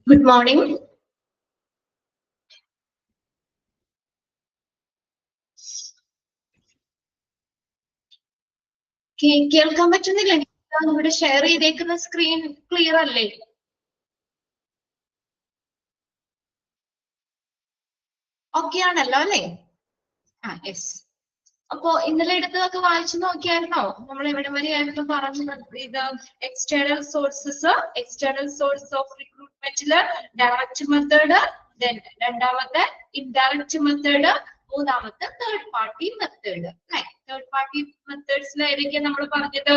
Good morning. കേൾക്കാൻ പറ്റുന്നില്ല? ഇവിടെ ഷെയർ ചെയ്തേക്കുന്ന സ്ക്രീൻ ക്ലിയർ അല്ലേ? ഓക്കെ ആണല്ലോ അല്ലേ? യെസ്. അപ്പോ ഇന്നലെ എടുത്തതൊക്കെ വായിച്ചു നോക്കിയായിരുന്നോ? നമ്മൾ എവിടെ വരെയായിരുന്നു പറഞ്ഞത്? ഇത് എക്സ്റ്റേണൽ സോഴ്സ് ഓഫ് റിക്രൂട്ട്മെന്റില് ഡയറക്റ്റ് മെത്തേഡ്, രണ്ടാമത്തെ ഇൻഡയറക്റ്റ് മെത്തേഡ്, മൂന്നാമത്തെ third party method. Third party മെത്തേഡ്സിൽ ഏതൊക്കെയാണ് നമ്മൾ പറഞ്ഞത്?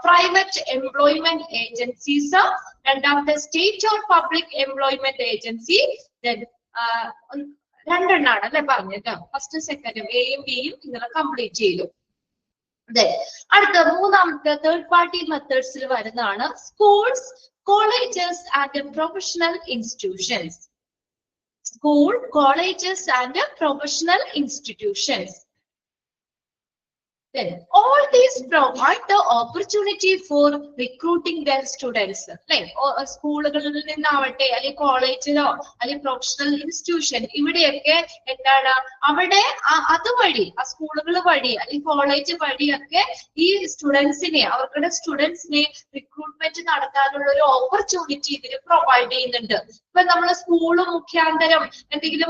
പ്രൈവറ്റ് എംപ്ലോയ്മെന്റ് ഏജൻസീസ്, രണ്ടാമത്തെ state or public employment agency, രണ്ടെണ്ണാണ് അല്ലെ പറഞ്ഞത്. ഫസ്റ്റ് സെക്കൻഡും എയും ബിയും ഇന്നലെ കംപ്ലീറ്റ് ചെയ്തു. അടുത്ത മൂന്നാമത്തെ തേർഡ് പാർട്ടി മെത്തേഡ്സിൽ വരുന്നതാണ് schools, colleges and professional institutions. School, colleges and professional institutions. Then all these provide the opportunity for recruiting their students. Like സ്കൂളുകളിൽ നിന്നാവട്ടെ, അല്ലെങ്കിൽ കോളേജിലോ അല്ലെങ്കിൽ പ്രൊഫഷണൽ ഇൻസ്റ്റിറ്റ്യൂഷൻ, ഇവിടെയൊക്കെ എന്താണ് അവിടെ അതുവഴി, ആ സ്കൂളുകൾ വഴി അല്ലെങ്കിൽ കോളേജ് വഴിയൊക്കെ ഈ സ്റ്റുഡൻസിനെ, അവരുടെ സ്റ്റുഡൻസിനെ റിക്രൂട്ട്മെന്റ് നടത്താനുള്ള ഒരു ഓപ്പർച്യൂണിറ്റി ഇതിന് പ്രൊവൈഡ് ചെയ്യുന്നുണ്ട്. ഇപ്പൊ നമ്മള് സ്കൂള് മുഖാന്തരം എന്തെങ്കിലും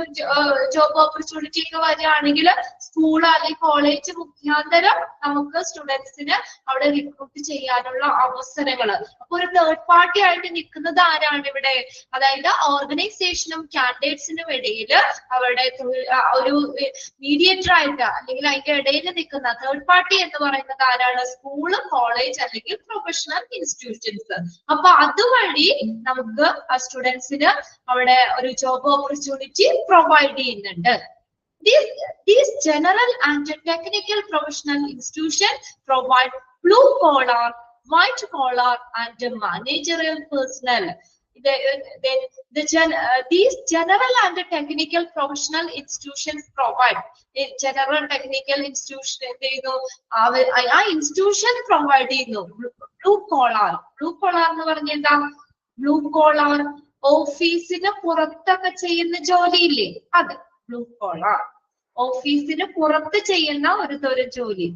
ജോബ് ഓപ്പർച്യൂണിറ്റി ഒക്കെ വരികയാണെങ്കിൽ സ്കൂൾ അല്ലെങ്കിൽ കോളേജ് മുഖാന്തരം നമുക്ക് സ്റ്റുഡൻസിന് അവിടെ റിക്രൂട്ട് ചെയ്യാനുള്ള അവസരങ്ങള്. അപ്പൊ ഒരു തേർഡ് പാർട്ടി ആയിട്ട് നിൽക്കുന്നത് ആരാണ് ഇവിടെ? അതായത് ഓർഗനൈസേഷനും കാൻഡിഡേറ്റ്സിനും ഇടയിൽ അവരുടെ ഒരു മീഡിയേറ്റർ ആയിട്ട് അല്ലെങ്കിൽ അതിന്റെ ഇടയിൽ നിൽക്കുന്ന തേർഡ് പാർട്ടി എന്ന് പറയുന്നത് ആരാണ്? സ്കൂള്, കോളേജ് അല്ലെങ്കിൽ പ്രൊഫഷണൽ ഇൻസ്റ്റിറ്റ്യൂഷൻസ്. അപ്പൊ അതുവഴി നമുക്ക് ആ സ്റ്റുഡൻസിന് അവിടെ ഒരു ജോബ് ഓപ്പർച്യൂണിറ്റി പ്രൊവൈഡ് ചെയ്യുന്നുണ്ട്. These general and technical professional institutions provide blue collar, white collar, and managerial personnel. These general and technical professional institutions provide general technical institution institution provide blue collar. Blue collar എന്ന് പറഞ്ഞാൽ എന്താ? Blue collar ഓഫീസിന് പുറത്തൊക്കെ ചെയ്യുന്ന ജോലിയില്ലേ, അത് blue collar. ഓഫീസിന് പുറത്ത് ചെയ്യുന്ന ഒരു ജോലി,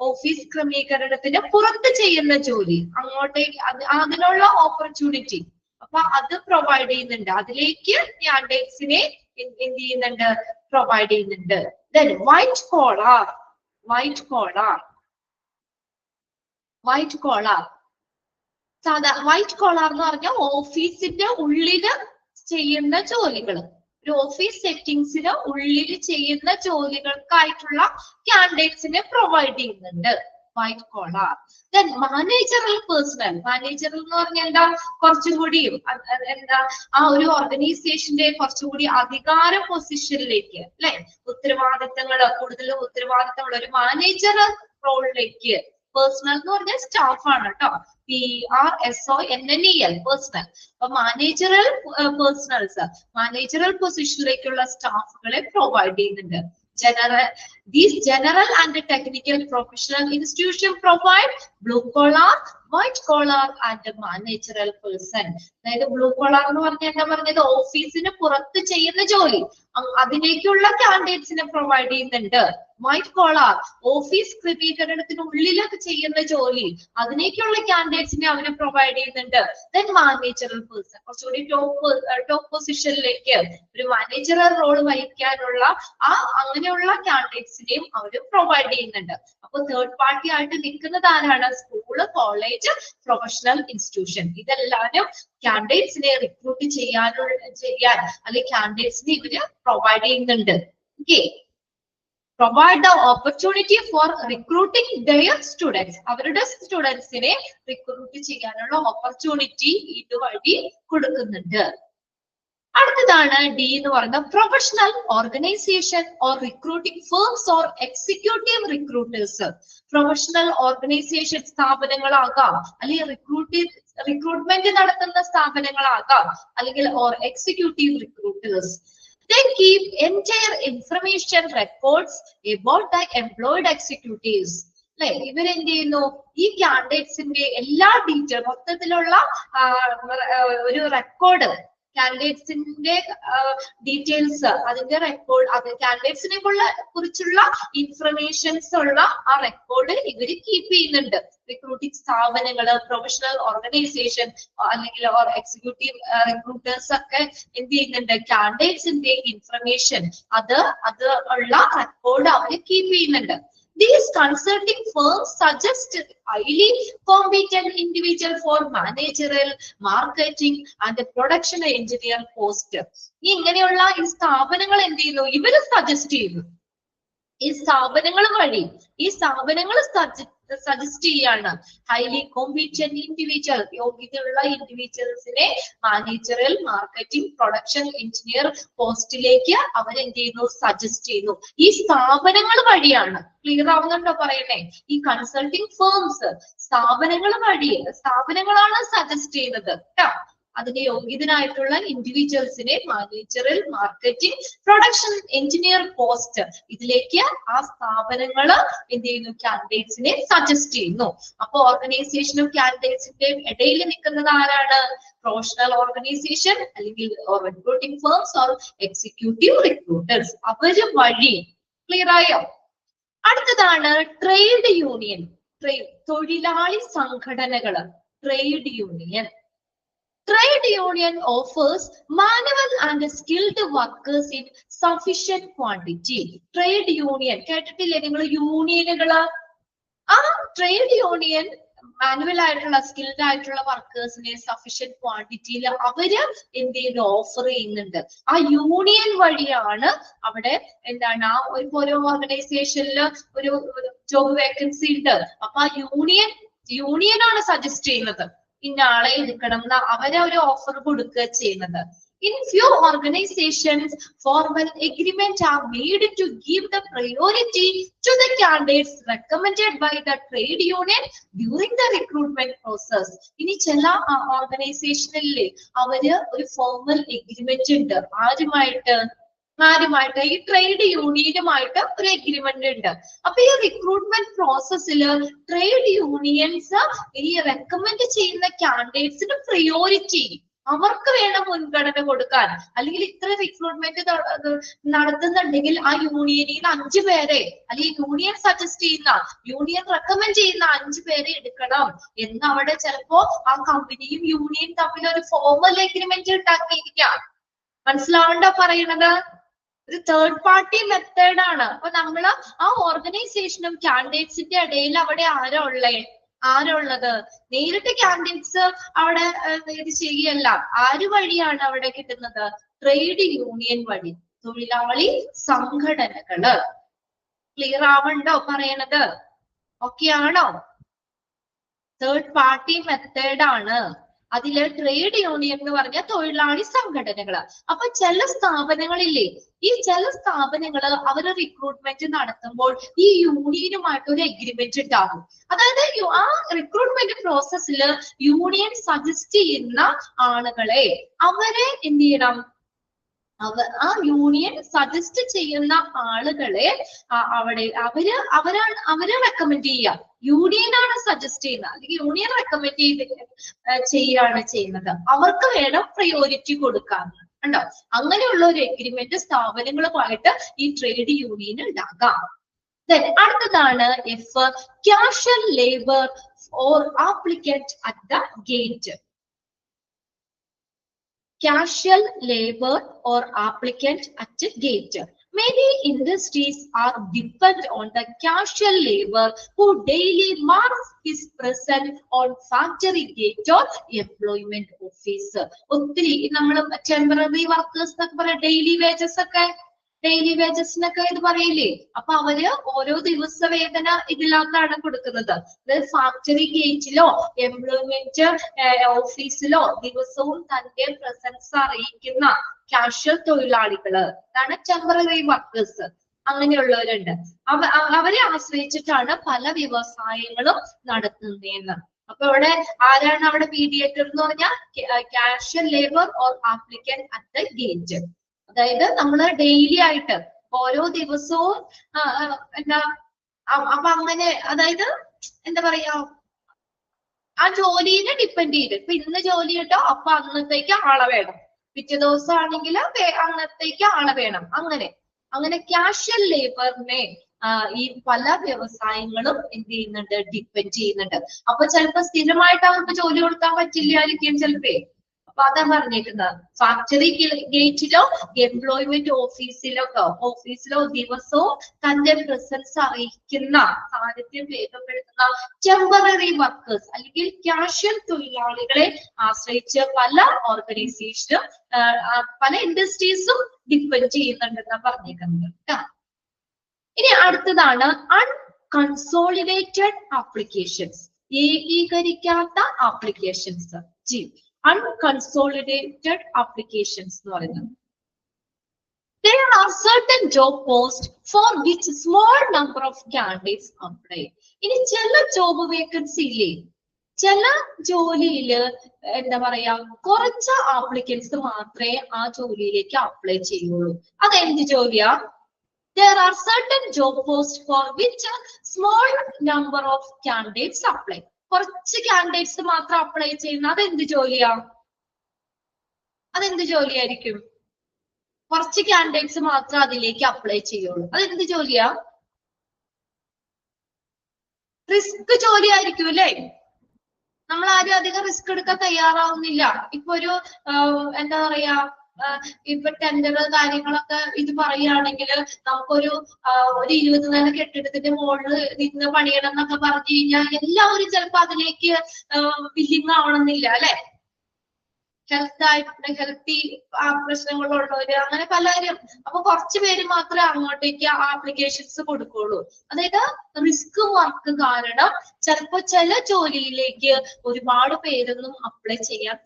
ഓഫീസ് ക്രമീകരണത്തിന് പുറത്ത് ചെയ്യുന്ന ജോലി, അങ്ങോട്ടേക്ക് അതിനുള്ള ഓപ്പർച്യൂണിറ്റി. അപ്പൊ അത് പ്രൊവൈഡ് ചെയ്യുന്നുണ്ട്, അതിലേക്ക് കാൻഡിഡേറ്റ്സിനെ എന്ത് ചെയ്യുന്നുണ്ട്? പ്രൊവൈഡ് ചെയ്യുന്നുണ്ട്. Then white collar സാധാ വൈറ്റ് കോളർ എന്ന് പറഞ്ഞാൽ ഓഫീസിന്റെ ഉള്ളില് ചെയ്യുന്ന ജോലികൾ, ഒരു ഓഫീസ് സെറ്റിംഗ്സിന് ഉള്ളിൽ ചെയ്യുന്ന ജോലികൾക്കായിട്ടുള്ള കാൻഡിഡേറ്റ്സിനെ പ്രൊവൈഡ് ചെയ്യുന്നുണ്ട് white collar. Then managerial personnel. Managerial എന്ന് പറഞ്ഞാൽ എന്താ? കുറച്ചുകൂടി എന്താ ആ ഒരു ഓർഗനൈസേഷന്റെ കുറച്ചുകൂടി അധികാര പൊസിഷനിലേക്ക്, അല്ലെ, കൂടുതൽ ഉത്തരവാദിത്തങ്ങൾ ഒരു മാനേജറൽ റോളിലേക്ക്. പേഴ്സണൽ എന്ന് പറഞ്ഞാൽ സ്റ്റാഫ് ആണ് കേട്ടോ, PRSONNEL പേഴ്സണൽ. അപ്പൊ മാനേജറൽ പൊസിഷനിലേക്കുള്ള സ്റ്റാഫുകളെ പ്രൊവൈഡ് ചെയ്യുന്നുണ്ട്. These general and technical professional institutions provide blue collar, white collar and managerial person. അതായത് ബ്ലൂ കോളർ എന്ന് പറഞ്ഞാൽ എന്താ പറഞ്ഞത്? ഓഫീസിന് പുറത്ത് ചെയ്യുന്ന ജോലി, അതിലേക്കുള്ള കാൻഡിഡേറ്റ്സിനെ പ്രൊവൈഡ് ചെയ്യുന്നുണ്ട്. വൈറ്റ് കോളർ ഓഫീസ് ക്രമീകരണത്തിനുള്ളിലൊക്കെ ചെയ്യുന്ന ജോലി, അതിലേക്കുള്ള കാൻഡിഡേറ്റ്സിനെ അവര് പ്രൊവൈഡ് ചെയ്യുന്നുണ്ട്. ദെൻ മാനേജറൽ പേഴ്സൺ, കുറച്ചുകൂടി ടോപ്പ് പൊസിഷനിലേക്ക് ഒരു മാനേജറൽ റോൾ വഹിക്കാനുള്ള അങ്ങനെയുള്ള കാൻഡിഡേറ്റ്സിനെയും അവര് പ്രൊവൈഡ് ചെയ്യുന്നുണ്ട്. അപ്പൊ തേർഡ് പാർട്ടി ആയിട്ട് നിൽക്കുന്നത് ആരാണ്? School, college, professional institution. ഇതെല്ലാവരും കാൻഡിഡേറ്റ്സിനെ റിക്രൂട്ട് ചെയ്യാൻ അല്ലെങ്കിൽ കാൻഡിഡേറ്റ്സിനെ ഇവര് പ്രൊവൈഡ് ചെയ്യുന്നുണ്ട്. Okay, provide the opportunity for recruiting their students. അവരുടെ സ്റ്റുഡൻസിനെ റിക്രൂട്ട് ചെയ്യാനുള്ള ഓപ്പർച്യൂണിറ്റി ഇതുവഴി കൊടുക്കുന്നുണ്ട്. അടുത്തതാണ് ഡി എന്ന് പറയുന്ന professional organisation or recruiting firms or executive recruiters. Professional organisation സ്ഥാപനങ്ങളാകാം, അല്ലെങ്കിൽ റിക്രൂട്ട്മെന്റ് നടത്തുന്ന സ്ഥാപനങ്ങളാകാം, അല്ലെങ്കിൽ or executive recruiters. They keep entire information records about the employed executives. അല്ലെ? ഇവരെന്ത് ചെയ്യുന്നു? ഈ കാൻഡിഡേറ്റ്സിന്റെ എല്ലാ ഡീറ്റെയിൽ മൊത്തത്തിലുള്ള ഒരു റെക്കോർഡ്, കാൻഡിഡേറ്റ്സിന്റെ ഡീറ്റെയിൽസ്, അതിന്റെ റെക്കോർഡ്, അത് കാൻഡിഡേറ്റ്സിനെ കുറിച്ചുള്ള ഇൻഫർമേഷൻസ് ഉള്ള ആ റെക്കോർഡ് ഇവര് കീപ്പ് ചെയ്യുന്നുണ്ട്. റിക്രൂട്ടിംഗ് സ്ഥാപനങ്ങള്, പ്രൊഫഷണൽ ഓർഗനൈസേഷൻ അല്ലെങ്കിൽ എക്സിക്യൂട്ടീവ് റിക്രൂട്ടേഴ്സ് ഒക്കെ എന്ത് ചെയ്യുന്നുണ്ട്? കാൻഡിഡേറ്റ്സിന്റെ ഇൻഫർമേഷൻ അത് ഉള്ള റെക്കോർഡ് അവര് കീപ്പ് ചെയ്യുന്നുണ്ട്. These consulting firms suggest highly competent individual for managerial, marketing and production engineer post. ഇങ്ങനെയുള്ള ഈ സ്ഥാപനങ്ങൾ എന്ത് ചെയ്യുന്നു? ഇവര് സജസ്റ്റ് ചെയ്യുന്നു. ഈ സ്ഥാപനങ്ങൾ വഴി സജസ്റ്റ് ചെയ്യാണ് ഹൈലി കോമ്പീറ്റന്റ് ഇൻഡിവിജ്വൽ, യോഗ്യതയുള്ള ഇൻഡിവിജ്വൽസിനെ മാനേജറിയൽ, മാർക്കറ്റിംഗ്, പ്രൊഡക്ഷൻ എഞ്ചിനീയർ പോസ്റ്റിലേക്ക് അവരെന്ത് ചെയ്യുന്നു? സജസ്റ്റ് ചെയ്യുന്നു. ഈ സ്ഥാപനങ്ങൾ വഴിയാണ്. ക്ലിയർ ആവുന്നുണ്ടോ പറയുന്നേ? ഈ കൺസൾട്ടിംഗ് ഫേംസ് സ്ഥാപനങ്ങളാണ് സജസ്റ്റ് ചെയ്യുന്നത് കേട്ടോ. അതിന്റെ യോഗ്യതനായിട്ടുള്ള ഇൻഡിവിജ്വൽസിനെ managerial, marketing, production engineer post ഇതിലേക്ക് ആ സ്ഥാപനങ്ങൾ എന്ത് ചെയ്യുന്നു? കാൻഡിഡേറ്റ്സിനെ സജസ്റ്റ് ചെയ്യുന്നു. അപ്പൊ ഓർഗനൈസേഷനും കാൻഡിഡേറ്റ്സിന്റെ ഇടയിൽ നിൽക്കുന്നത് ആരാണ്? പ്രൊഫഷണൽ ഓർഗനൈസേഷൻ അല്ലെങ്കിൽ recruiting firms or executive recruiters, അവര് വഴി. ക്ലിയർ ആയോ? അടുത്തതാണ് ട്രേഡ് യൂണിയൻ. തൊഴിലാളി സംഘടനകള്, trade union. Trade union offers manual and skilled workers in sufficient quantity. Trade union കേട്ടിട്ടില്ലേ നിങ്ങൾ? യൂണിയനുകള്. ആ ട്രേഡ് യൂണിയൻ മാനുവൽ ആയിട്ടുള്ള, സ്കിൽഡ് ആയിട്ടുള്ള വർക്കേഴ്സിനെ സഫിഷ്യന്റ് ക്വാണ്ടിറ്റിയിൽ അവര് എന്ത് ചെയ്യുന്നു? ഓഫർ ചെയ്യുന്നുണ്ട്. ആ യൂണിയൻ വഴിയാണ് അവിടെ എന്താണ് ആ ഓരോ ഓർഗനൈസേഷനിൽ ഒരു ജോബ് വേക്കൻസി ഉണ്ട്. അപ്പൊ ആ യൂണിയനാണ് സജസ്റ്റ് ചെയ്യുന്നത് ഇന്ന ആളെ എടുക്കണം എന്ന്. അവരെ ഒരു ഓഫർ കൊടുക്കുക ചെയ്യുന്നത്. In few organizations, formal agreements are made to give the priority to the candidates recommended by the trade union during the recruitment process. ഇനി ചില ഓർഗനൈസേഷനിലെ അവര് ഒരു ഫോർമൽ എഗ്രിമെന്റ് ഉണ്ട്. ആരുമായിട്ട്? ഈ ട്രേഡ് യൂണിയനുമായിട്ട് ഒരു എഗ്രിമെന്റ് ഉണ്ട്. അപ്പൊ ഈ റിക്രൂട്ട്മെന്റ് പ്രോസസ്സിൽ ട്രേഡ് യൂണിയൻസ് ഈ റെക്കമെൻഡ് ചെയ്യുന്ന കാൻഡിഡേറ്റ്സിന് പ്രിയോറിറ്റി, അവർക്ക് വേണം മുൻഗണന കൊടുക്കാൻ. അല്ലെങ്കിൽ ഇത്ര റിക്രൂട്ട്മെന്റ് നടത്തുന്നുണ്ടെങ്കിൽ ആ യൂണിയനിൽ 5 പേരെ, അല്ലെങ്കിൽ യൂണിയൻ സജസ്റ്റ് ചെയ്യുന്ന, യൂണിയൻ റെക്കമെൻഡ് ചെയ്യുന്ന 5 പേരെ എടുക്കണം എന്ന് അവിടെ ചിലപ്പോ ആ കമ്പനിയും യൂണിയൻ തമ്മിൽ ഒരു ഫോർമൽ എഗ്രിമെന്റ് ഉണ്ടാക്കിയിരിക്കാം. മനസ്സിലാവണ്ടോ പറയണത്? ഒരു തേർഡ് പാർട്ടി മെത്തേഡ് ആണ്. അപ്പൊ നമ്മള് ആ ഓർഗനൈസേഷനും കാൻഡിഡേറ്റ്സിന്റെ ഇടയിൽ അവിടെ ആരാ ഉള്ളത്? നേരിട്ട് കാൻഡിഡേറ്റ്സ് അവിടെ ഇത് ചെയ്യുകയല്ല. ആര് വഴിയാണ് അവിടെ കിട്ടുന്നത്? ട്രേഡ് യൂണിയൻ വഴി, തൊഴിലാളി സംഘടനകള്. ക്ലിയർ ആവണ്ടോ പറയണത്? ഓക്കെ ആണോ? തേർഡ് പാർട്ടി മെത്തേഡ് ആണ്. അതില് ട്രേഡ് യൂണിയൻ എന്ന് പറഞ്ഞ തൊഴിലാളി സംഘടനകള്. അപ്പൊ ചില സ്ഥാപനങ്ങളില്ലേ, ഈ ചില സ്ഥാപനങ്ങള് അവര് റിക്രൂട്ട്മെന്റ് നടത്തുമ്പോൾ ഈ യൂണിയനുമായിട്ട് ഒരു എഗ്രിമെന്റ് ഉണ്ടാകും. അതായത് ആ റിക്രൂട്ട്മെന്റ് പ്രോസസ്സിൽ യൂണിയൻ സജസ്റ്റ് ചെയ്യുന്ന ആളുകളെ അവരെ എന്ത് ചെയ്യണം? ആ യൂണിയൻ സജസ്റ്റ് ചെയ്യുന്ന ആളുകളെ അവിടെ അവരെ റെക്കമെൻഡ് ചെയ്യുക. യൂണിയനാണ് സജസ്റ്റ് ചെയ്യുന്നത്, അല്ലെങ്കിൽ യൂണിയൻ റെക്കമെൻഡ് ചെയ്യാണ് ചെയ്യുന്നത്. അവർക്ക് വേണം പ്രയോറിറ്റി കൊടുക്കാൻ. കണ്ടോ? അങ്ങനെയുള്ള ഒരു എഗ്രിമെന്റ് സ്ഥാപനങ്ങളുമായിട്ട് ഈ ട്രേഡ് യൂണിയൻ ഉണ്ടാകാം. അടുത്തതാണ് F, casual labour or applicant at the gate. Casual labor or applicant at the gate. Many industries are dependent on the casual labor who daily marks his presence on factory gate or employment office. ഒത്തിരി നമ്മൾ temporary workers എന്നൊക്കെ പറയാം, daily വേജസിനൊക്കെ ഇത് പറയില്ലേ. അപ്പൊ അവര് ഓരോ ദിവസ വേതന ഇതിലാണ് കൊടുക്കുന്നത്. ഫാക്ടറി ഗേറ്റിലോ എംപ്ലോയ്മെന്റ് ഓഫീസിലോ ദിവസവും തന്റെ പ്രസൻസ് അറിയിക്കുന്ന കാഷ്വൽ തൊഴിലാളികള്, അതാണ് ടെമ്പററി വർക്കേഴ്സ്. അങ്ങനെയുള്ളവരുണ്ട്. അവരെ ആശ്രയിച്ചിട്ടാണ് പല വ്യവസായങ്ങളും നടത്തുന്നതെന്ന്. അപ്പൊ ഇവിടെ ആരാണ് അവിടെ മീഡിയേറ്റർ എന്ന് പറഞ്ഞാൽ? Casual labour or applicant at the gate. അതായത് നമ്മള് ഡെയിലി ആയിട്ട് ഓരോ ദിവസവും അപ്പൊ അങ്ങനെ അതായത് എന്താ പറയാ ആ ജോലിനെ ഡിപ്പെൻഡ് ചെയ്ത് ഇപ്പൊ ഇന്ന് ജോലി കിട്ടോ അപ്പൊ അന്നത്തേക്ക് ആളെ വേണം, പിറ്റേ ദിവസം ആണെങ്കിൽ അന്നത്തേക്ക് ആളെ വേണം, അങ്ങനെ കാഷ്വൽ ലേബറിനെ ഈ പല വ്യവസായങ്ങളും എന്ത് ചെയ്യുന്നുണ്ട്, ഡിപ്പെൻഡ് ചെയ്യുന്നുണ്ട്. അപ്പൊ ചിലപ്പോ സ്ഥിരമായിട്ട് അവർക്ക് ജോലി കൊടുക്കാൻ പറ്റില്ലായിരിക്കും ചിലപ്പോ. അപ്പൊ അതാ പറഞ്ഞേക്കുന്നത്, ഫാക്ടറി ഗേറ്റിലോ എംപ്ലോയ്മെന്റ് ഓഫീസിലോ ദിവസവും തന്റെ പ്രസൻസ് അറിയിക്കുന്ന, സാന്നിധ്യം രേഖപ്പെടുത്തുന്ന ടെമ്പററി വർക്കേഴ്സ് അല്ലെങ്കിൽ കാഷ്വൽ തൊഴിലാളികളെ ആശ്രയിച്ച് പല ഓർഗനൈസേഷനും പല ഇൻഡസ്ട്രീസും ഡിപ്പെൻഡ് ചെയ്യുന്നുണ്ടെന്നാണ് പറഞ്ഞേക്കുന്നത്. ഇനി അടുത്തതാണ് അൺകൺസോളിഡേറ്റഡ് ആപ്ലിക്കേഷൻസ്, ഏകീകരിക്കാത്ത ആപ്ലിക്കേഷൻസ്. അൺകൺസോളിഡേറ്റഡ് ആപ്ലിക്കേഷൻസ് എന്ന് പറയുന്നത് there are certain job posts for which small number of candidates apply. ഇനി ചില ജോബ് വേക്കൻസി ഇല്ലേ, ചില ജോലിയില് എന്താ പറയാ കുറച്ച് ആപ്ലിക്കൻസ് മാത്രമേ ആ ജോലിയിലേക്ക് അപ്ലൈ ചെയ്യുള്ളൂ. അതെന്ത് ജോലിയാ? There are certain job posts for which a small number of candidates apply. കുറച്ച് കാൻഡിഡേറ്റ്സ് മാത്രം അപ്ലൈ ചെയ്യുന്ന അതെന്ത് ജോലിയാ? അതെന്ത് ജോലിയായിരിക്കും? കുറച്ച് കാൻഡിഡേറ്റ്സ് മാത്രം അതിലേക്ക് അപ്ലൈ ചെയ്യുള്ളൂ. അതെന്ത് ജോലിയാ? റിസ്ക് ജോലി ആയിരിക്കും അല്ലേ? നമ്മൾ ആരും അധികം റിസ്ക് എടുക്കാൻ തയ്യാറാവുന്നില്ല. ഇപ്പൊ ഒരു എന്താ പറയാ ഇപ്പൊ ടെൻഡർ കാര്യങ്ങളൊക്കെ ഇത് പറയുകയാണെങ്കിൽ നമുക്കൊരു 20 നില കെട്ടിടത്തിന്റെ മുകളിൽ നിന്ന് പണിയണം എന്നൊക്കെ പറഞ്ഞു കഴിഞ്ഞാൽ എല്ലാവരും ചിലപ്പോ അതിലേക്ക് വില്ലിങ് ആവണമെന്നില്ല അല്ലെ. ഹെൽത്തി പ്രശ്നങ്ങളുള്ളവര് അങ്ങനെ പലരും. അപ്പൊ കുറച്ച് പേര് മാത്രമേ അങ്ങോട്ടേക്ക് ആപ്ലിക്കേഷൻസ് കൊടുക്കുള്ളൂ. അതായത് റിസ്ക് വർക്ക് കാരണം ചിലപ്പോ ചില ജോലിയിലേക്ക് ഒരുപാട് പേരൊന്നും അപ്ലൈ ചെയ്യാൻ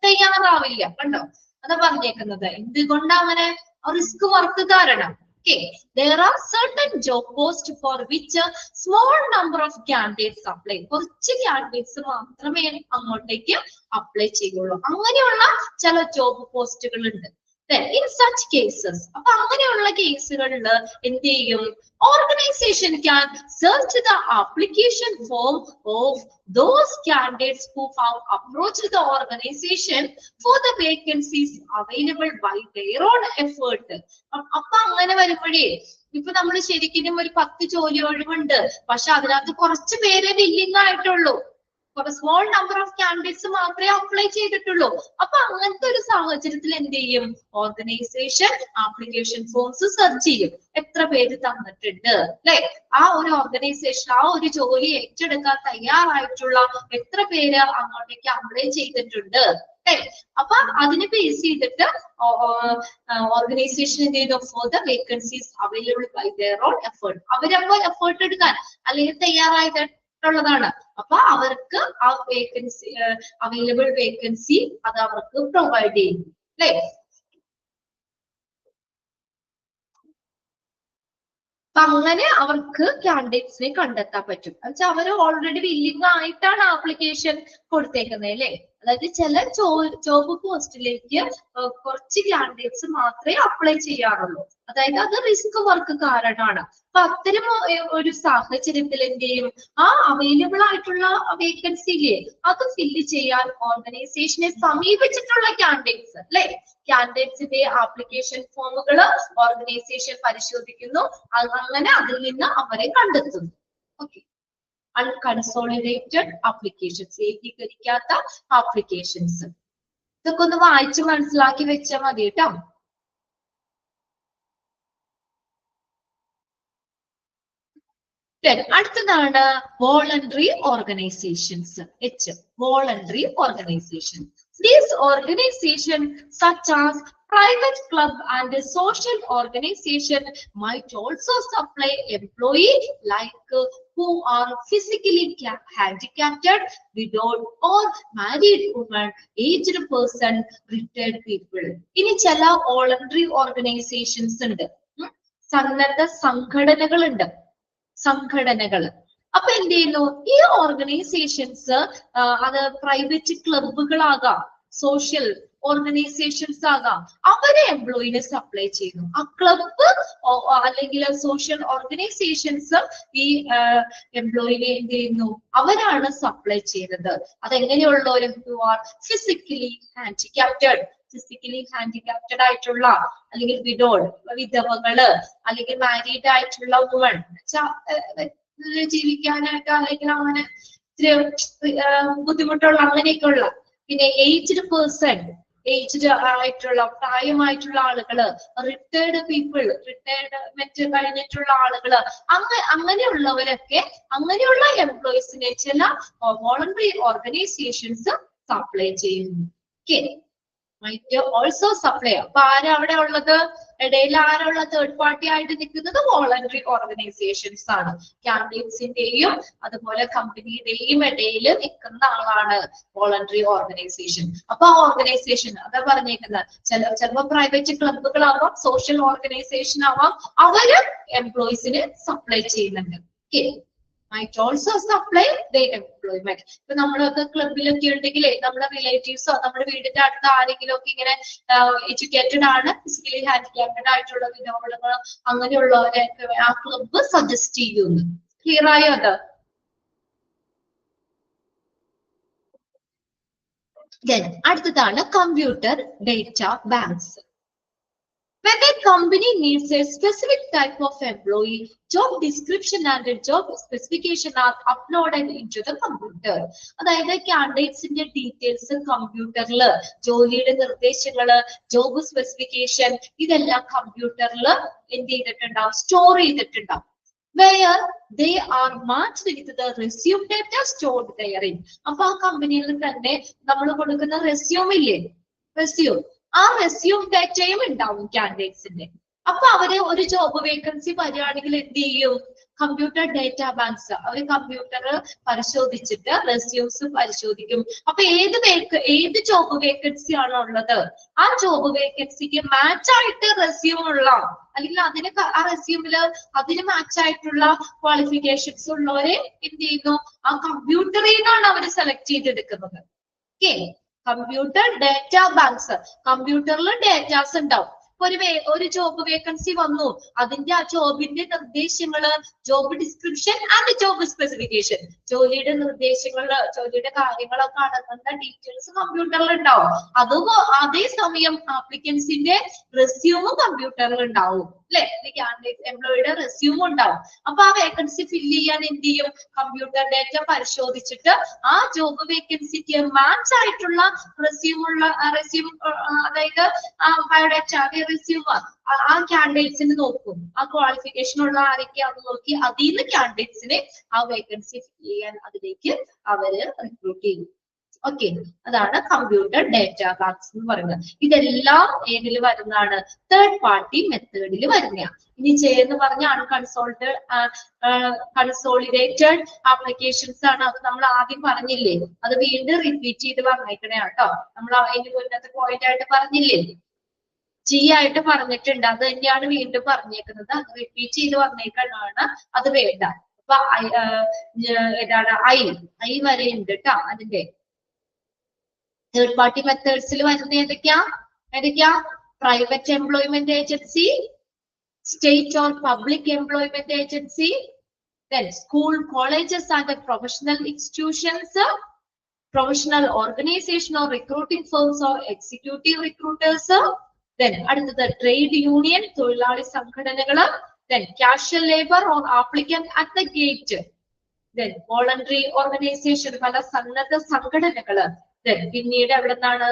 തയ്യാറാവില്ല. കണ്ടോ, അതാ പറഞ്ഞേക്കുന്നത്. എന്തുകൊണ്ടാ അങ്ങനെ? റിസ്ക് വർക്ക് കാരണം. There are certain job posts for which a small number of candidates apply. കുറച്ച് കാൻഡിഡേറ്റ്സ് മാത്രമേ അങ്ങോട്ടേക്ക് അപ്ലൈ ചെയ്യുള്ളൂ. അങ്ങനെയുള്ള ചില ജോബ് പോസ്റ്റുകൾ ഉണ്ട്. In such cases, അപ്പൊ അങ്ങനെയുള്ള കേസുകളിൽ എന്ത് ചെയ്യും? Organization can search the application form of those candidates who have approached the organization for the vacancies available by their own effort. അപ്പൊ അങ്ങനെ വരുമ്പോഴേ ഇപ്പൊ നമ്മൾ ശരിക്കും ഒരു 10 ജോലി ഒഴിവുണ്ട്, പക്ഷെ അതിനകത്ത് കുറച്ച് പേരെ വില്ലിങ് ആയിട്ടുള്ളൂ, സ്മോൾ നമ്പർ ഓഫ് കാൻഡിഡേറ്റ്സ് മാത്രമേ അപ്ലൈ ചെയ്തിട്ടുള്ളൂ. അപ്പൊ അങ്ങനത്തെ ഒരു സാഹചര്യത്തിൽ എന്ത് ചെയ്യും? ഓർഗനൈസേഷൻ ആപ്ലിക്കേഷൻ ഫോംസ് സെർച്ച് ചെയ്യും, എത്ര പേര് തന്നിട്ടുണ്ട് അല്ലെ, ആ ഒരു ഓർഗനൈസേഷൻ ആ ഒരു ജോലി ഏറ്റെടുക്കാൻ തയ്യാറായിട്ടുള്ള എത്ര പേര് അങ്ങോട്ടേക്ക് അപ്ലൈ ചെയ്തിട്ടുണ്ട്. അപ്പൊ അതിനെ ബേസ് ചെയ്തിട്ട് ഓർഗനൈസേഷൻ എന്ത് ചെയ്തു? For the vacancies available by their own effort. അവരപ്പോ എഫേർട്ട് എടുക്കാൻ അല്ലെങ്കിൽ തയ്യാറായിട്ടുള്ളതാണ്. അപ്പൊ അവർക്ക് ആ വേക്കൻസി അവൈലബിൾ വേക്കൻസി അത് അവർക്ക് പ്രൊവൈഡ് ചെയ്യും അല്ലെ. അപ്പൊ അങ്ങനെ അവർക്ക് കാൻഡിഡേറ്റ്സിനെ കണ്ടെത്താൻ പറ്റും. എന്നുവെച്ചാൽ അവര് ഓൾറെഡി വില്ലിങ് ആയിട്ടാണ് ആപ്ലിക്കേഷൻ കൊടുത്തേക്കുന്നത് അല്ലെ. അതായത് ചില ജോബ് പോസ്റ്റിലേക്ക് കുറച്ച് കാൻഡിഡേറ്റ്സ് മാത്രമേ അപ്ലൈ ചെയ്യാറുള്ളൂ. അതായത് അത് റിസ്ക് വർക്ക് കാരണമാണ്. അപ്പൊ അത്തരം ഒരു സാഹചര്യത്തിൽ എന്ത് ചെയ്യും? ആ അവൈലബിൾ ആയിട്ടുള്ള വേക്കൻസിയിലെ അത് ഫില്ല് ചെയ്യാൻ ഓർഗനൈസേഷനെ സമീപിച്ചിട്ടുള്ള കാൻഡിഡേറ്റ്സ് അല്ലെ, കാൻഡിഡേറ്റ്സിന്റെ ആപ്ലിക്കേഷൻ ഫോമുകൾ ഓർഗനൈസേഷൻ പരിശോധിക്കുന്നു, അങ്ങനെ അതിൽ നിന്ന് അവരെ കണ്ടെത്തുന്നു. ഓക്കെ, അൺകൺസോളിഡേറ്റഡ് ആപ്ലിക്കേഷൻസ്, ഏകീകരിക്കാത്ത ആപ്ലിക്കേഷൻസ്. ഇതൊക്കെ ഒന്ന് വായിച്ച് മനസ്സിലാക്കി വെച്ചാൽ മതി കേട്ടോ. അടുത്തതാണ് voluntary organisations. Voluntary organisation. These organizations such as private club and social organization might also supply employees like who are physically handicapped, widowed or married women, aged person, retired people. ഇനി ചില വോളണ്ടറി ഓർഗനൈസേഷൻസ് ഉണ്ട്, സന്നദ്ധ സംഘടനകളുണ്ട്. അപ്പൊ എന്ത് ചെയ്യുന്നു? ഈ organisations അത് private ക്ലബുകളാകാം, social organisations ആകാം, അവരെ എംപ്ലോയിനെ സപ്ലൈ ചെയ്യുന്നു. ആ ക്ലബ്ബ് അല്ലെങ്കിൽ സോഷ്യൽ ഓർഗനൈസേഷൻസ് ഈ എംപ്ലോയിനെ എന്ത് ചെയ്യുന്നു, അവരാണ് സപ്ലൈ ചെയ്യുന്നത്. അതെങ്ങനെയുള്ളവരും who are physically handicapped, physically handicapped ആയിട്ടുള്ള, അല്ലെങ്കിൽ വിധവകള്, അല്ലെങ്കിൽ മാരീഡ് ആയിട്ടുള്ള വുമൺ, ജീവിക്കാനായിട്ട് അല്ലെങ്കിൽ അങ്ങനെ ബുദ്ധിമുട്ടുള്ള അങ്ങനെയൊക്കെയുള്ള, പിന്നെ ഏജ്ഡ് പേഴ്സൺ, ഏജ്ഡ് ആയിട്ടുള്ള പ്രായമായിട്ടുള്ള ആളുകള്, റിട്ടയർഡ് പീപ്പിൾ, റിട്ടയർമെന്റ് കഴിഞ്ഞിട്ടുള്ള ആളുകള്, അങ്ങനെയുള്ളവരൊക്കെ, അങ്ങനെയുള്ള എംപ്ലോയീസിനെ ചില വോളണ്ടറി ഓർഗനൈസേഷൻസ് സപ്ലൈ ചെയ്യുന്നു. Okay, might also supply. അപ്പൊ ആരാ അവിടെ ഉള്ളത്, ഇടയിൽ ആരുള്ള തേർഡ് പാർട്ടി ആയിട്ട് നിൽക്കുന്നത് വോളണ്ടറി ഓർഗനൈസേഷൻസ് ആണ്. കാൻഡിഡേറ്റ്സിന്റെയും അതുപോലെ കമ്പനിയുടെയും ഇടയിൽ നിൽക്കുന്ന ആളാണ് വോളണ്ടറി ഓർഗനൈസേഷൻ. അപ്പൊ ആ ഓർഗനൈസേഷൻ അതാ പറഞ്ഞേക്കുന്നത്, ചിലപ്പോ പ്രൈവറ്റ് ക്ലബുകളാവാം, സോഷ്യൽ ഓർഗനൈസേഷൻ ആവാം, അവര് എംപ്ലോയീസിന് സപ്ലൈ ചെയ്യുന്നുണ്ട്. Okay, might also supply the employment. ഇപ്പൊ നമ്മളൊക്കെ ക്ലബിലൊക്കെ ഉണ്ടെങ്കിൽ നമ്മുടെ റിലേറ്റീവ്സോ നമ്മുടെ വീടിന്റെ അടുത്ത് ആരെങ്കിലും ഒക്കെ ഇങ്ങനെ എഡ്യൂക്കേറ്റഡ് ആണ്, ഫിസിക്കലി ഹാൻഡികാപ്റ്റഡ് ആയിട്ടുള്ള വിധവകളോ അങ്ങനെയുള്ളവരെ ആ ക്ലബ്ബ് സജസ്റ്റ് ചെയ്യുന്നു. ക്ലിയർ ആയോ അത്? അടുത്തതാണ് computer data banks. When a company needs a specific type of employee, job description and a job specification are uploaded into the computer. അതായത് കാൻഡിഡേറ്റ്സിന്റെ ഡീറ്റെയിൽസ് കമ്പ്യൂട്ടറിൽ, ജോലിയുടെ നിർദ്ദേശങ്ങള്, ജോബ് സ്പെസിഫിക്കേഷൻ, ഇതെല്ലാം കമ്പ്യൂട്ടറിൽ എന്ത് ചെയ്തിട്ടുണ്ടാവും, സ്റ്റോർ ചെയ്തിട്ടുണ്ടാവും. Where they are matched with the resume data stored therein. അപ്പൊ ആ കമ്പനിയിൽ തന്നെ നമ്മൾ കൊടുക്കുന്ന റെസ്യൂം ഇല്ലേ, റെസ്യൂം, ആ റെസ്യൂം ഡാറ്റയും ഉണ്ടാവും കാൻഡിഡേറ്റ്സിന്റെ. അപ്പൊ അവര് ഒരു ജോബ് വേക്കൻസി വരികയാണെങ്കിൽ എന്ത് ചെയ്യും, കമ്പ്യൂട്ടർ ഡേറ്റ ബാങ്ക്സ് അവര് കമ്പ്യൂട്ടർ പരിശോധിച്ചിട്ട് റെസ്യൂംസ് പരിശോധിക്കും. അപ്പൊ ഏത് ജോബ് വേക്കൻസി ആണോ ഉള്ളത്, ആ ജോബ് വേക്കൻസിക്ക് മാച്ച് ആയിട്ട് റെസ്യൂം ഉള്ള, അല്ലെങ്കിൽ അതിന് ആ റെസ്യൂമില് അതിന് മാച്ച് ആയിട്ടുള്ള ക്വാളിഫിക്കേഷൻസ് ഉള്ളവരെ എന്ത് ചെയ്യുന്നു, ആ കമ്പ്യൂട്ടറിൽ നിന്നാണ് അവർ സെലക്ട് ചെയ്തെടുക്കുന്നത്. ഓക്കെ, കമ്പ്യൂട്ടർ ഡേറ്റ ബാങ്ക്സ്, കമ്പ്യൂട്ടറിൽ ഡേറ്റാസ് ഉണ്ടാവും. ഒരു ജോബ് വേക്കൻസി വന്നു, അതിന്റെ ആ ജോബിന്റെ നിർദ്ദേശങ്ങള്, job description and job specification, ജോലിയുടെ നിർദ്ദേശങ്ങള്, ജോലിയുടെ കാര്യങ്ങളൊക്കെ അടങ്ങുന്ന ഡീറ്റെയിൽസ് കമ്പ്യൂട്ടറിൽ ഉണ്ടാവും. അതേസമയം ആപ്ലിക്കൻസിന്റെ റെസ്യൂമും കമ്പ്യൂട്ടറിൽ ഉണ്ടാവും, അല്ലെ? എംപ്ലോയിയുടെ റെസ്യൂമും ഉണ്ടാവും. അപ്പൊ ആ വേക്കൻസി ഫില്ല് ചെയ്യാൻ എന്ത് ചെയ്യും, കമ്പ്യൂട്ടർ ഡേറ്റ പരിശോധിച്ചിട്ട് ആ ജോബ് വേക്കൻസിക്ക് മാച്ച് ആയിട്ടുള്ള റെസ്യൂം, അതായത് ബയോഡാറ്റ റെസ്യൂം ആ കാൻഡിഡേറ്റ്സിന് നോക്കും, ആ ക്വാളിഫിക്കേഷൻ ഉള്ള ആരൊക്കെയാണെന്ന് നോക്കി അതിൽ നിന്ന് കാൻഡിഡേറ്റ്സിനെ ആ വേക്കൻസി ഫില്ല് ചെയ്യാൻ അതിലേക്ക് അവര് റിക്രൂട്ട് ചെയ്യും. ഓക്കെ, അതാണ് കമ്പ്യൂട്ടർ ഡേറ്റ ബാങ്ക്സ് എന്ന് പറയുന്നത്. ഇതെല്ലാം ഏതിൽ വരുന്നതാണ്, തേർഡ് പാർട്ടി മെത്തേഡിൽ വരുന്നതാണ്. ഇനി എന്ന് പറഞ്ഞ കൺസോളിഡേറ്റഡ് ആപ്ലിക്കേഷൻസ് ആണ്. അത് നമ്മൾ ആദ്യം പറഞ്ഞില്ലേ, അത് വീണ്ടും റിപ്പീറ്റ് ചെയ്ത് പറഞ്ഞേക്കണേ കേട്ടോ. നമ്മൾ അതിന് മുന്നത്തെ പോയിന്റ് ആയിട്ട് പറഞ്ഞില്ലേ, ജി ആയിട്ട് പറഞ്ഞിട്ടുണ്ട്, അത് തന്നെയാണ് വീണ്ടും പറഞ്ഞേക്കുന്നത്. അത് റിപ്പീറ്റ് ചെയ്ത് പറഞ്ഞേക്കാനാണ്, അത് വേണ്ട. അപ്പൊ ഏതാണ് ഐ വരെ ഉണ്ട് കേട്ടോ. അതിന്റെ തേർഡ് പാർട്ടി മെത്തേഡ്സിൽ വരുന്ന ഏതൊക്കെയാ, private employment agency, state or public employment agency, then school, colleges and professional institutions, professional organization or recruiting firms or executive recruiters, then അടുത്തത് ട്രേഡ് യൂണിയൻ, തൊഴിലാളി സംഘടനകള്, then casual labor or applicant at the gate, then voluntary organization, പല സന്നദ്ധ സംഘടനകള്, then പിന്നീട് എവിടെ നിന്നാണ്,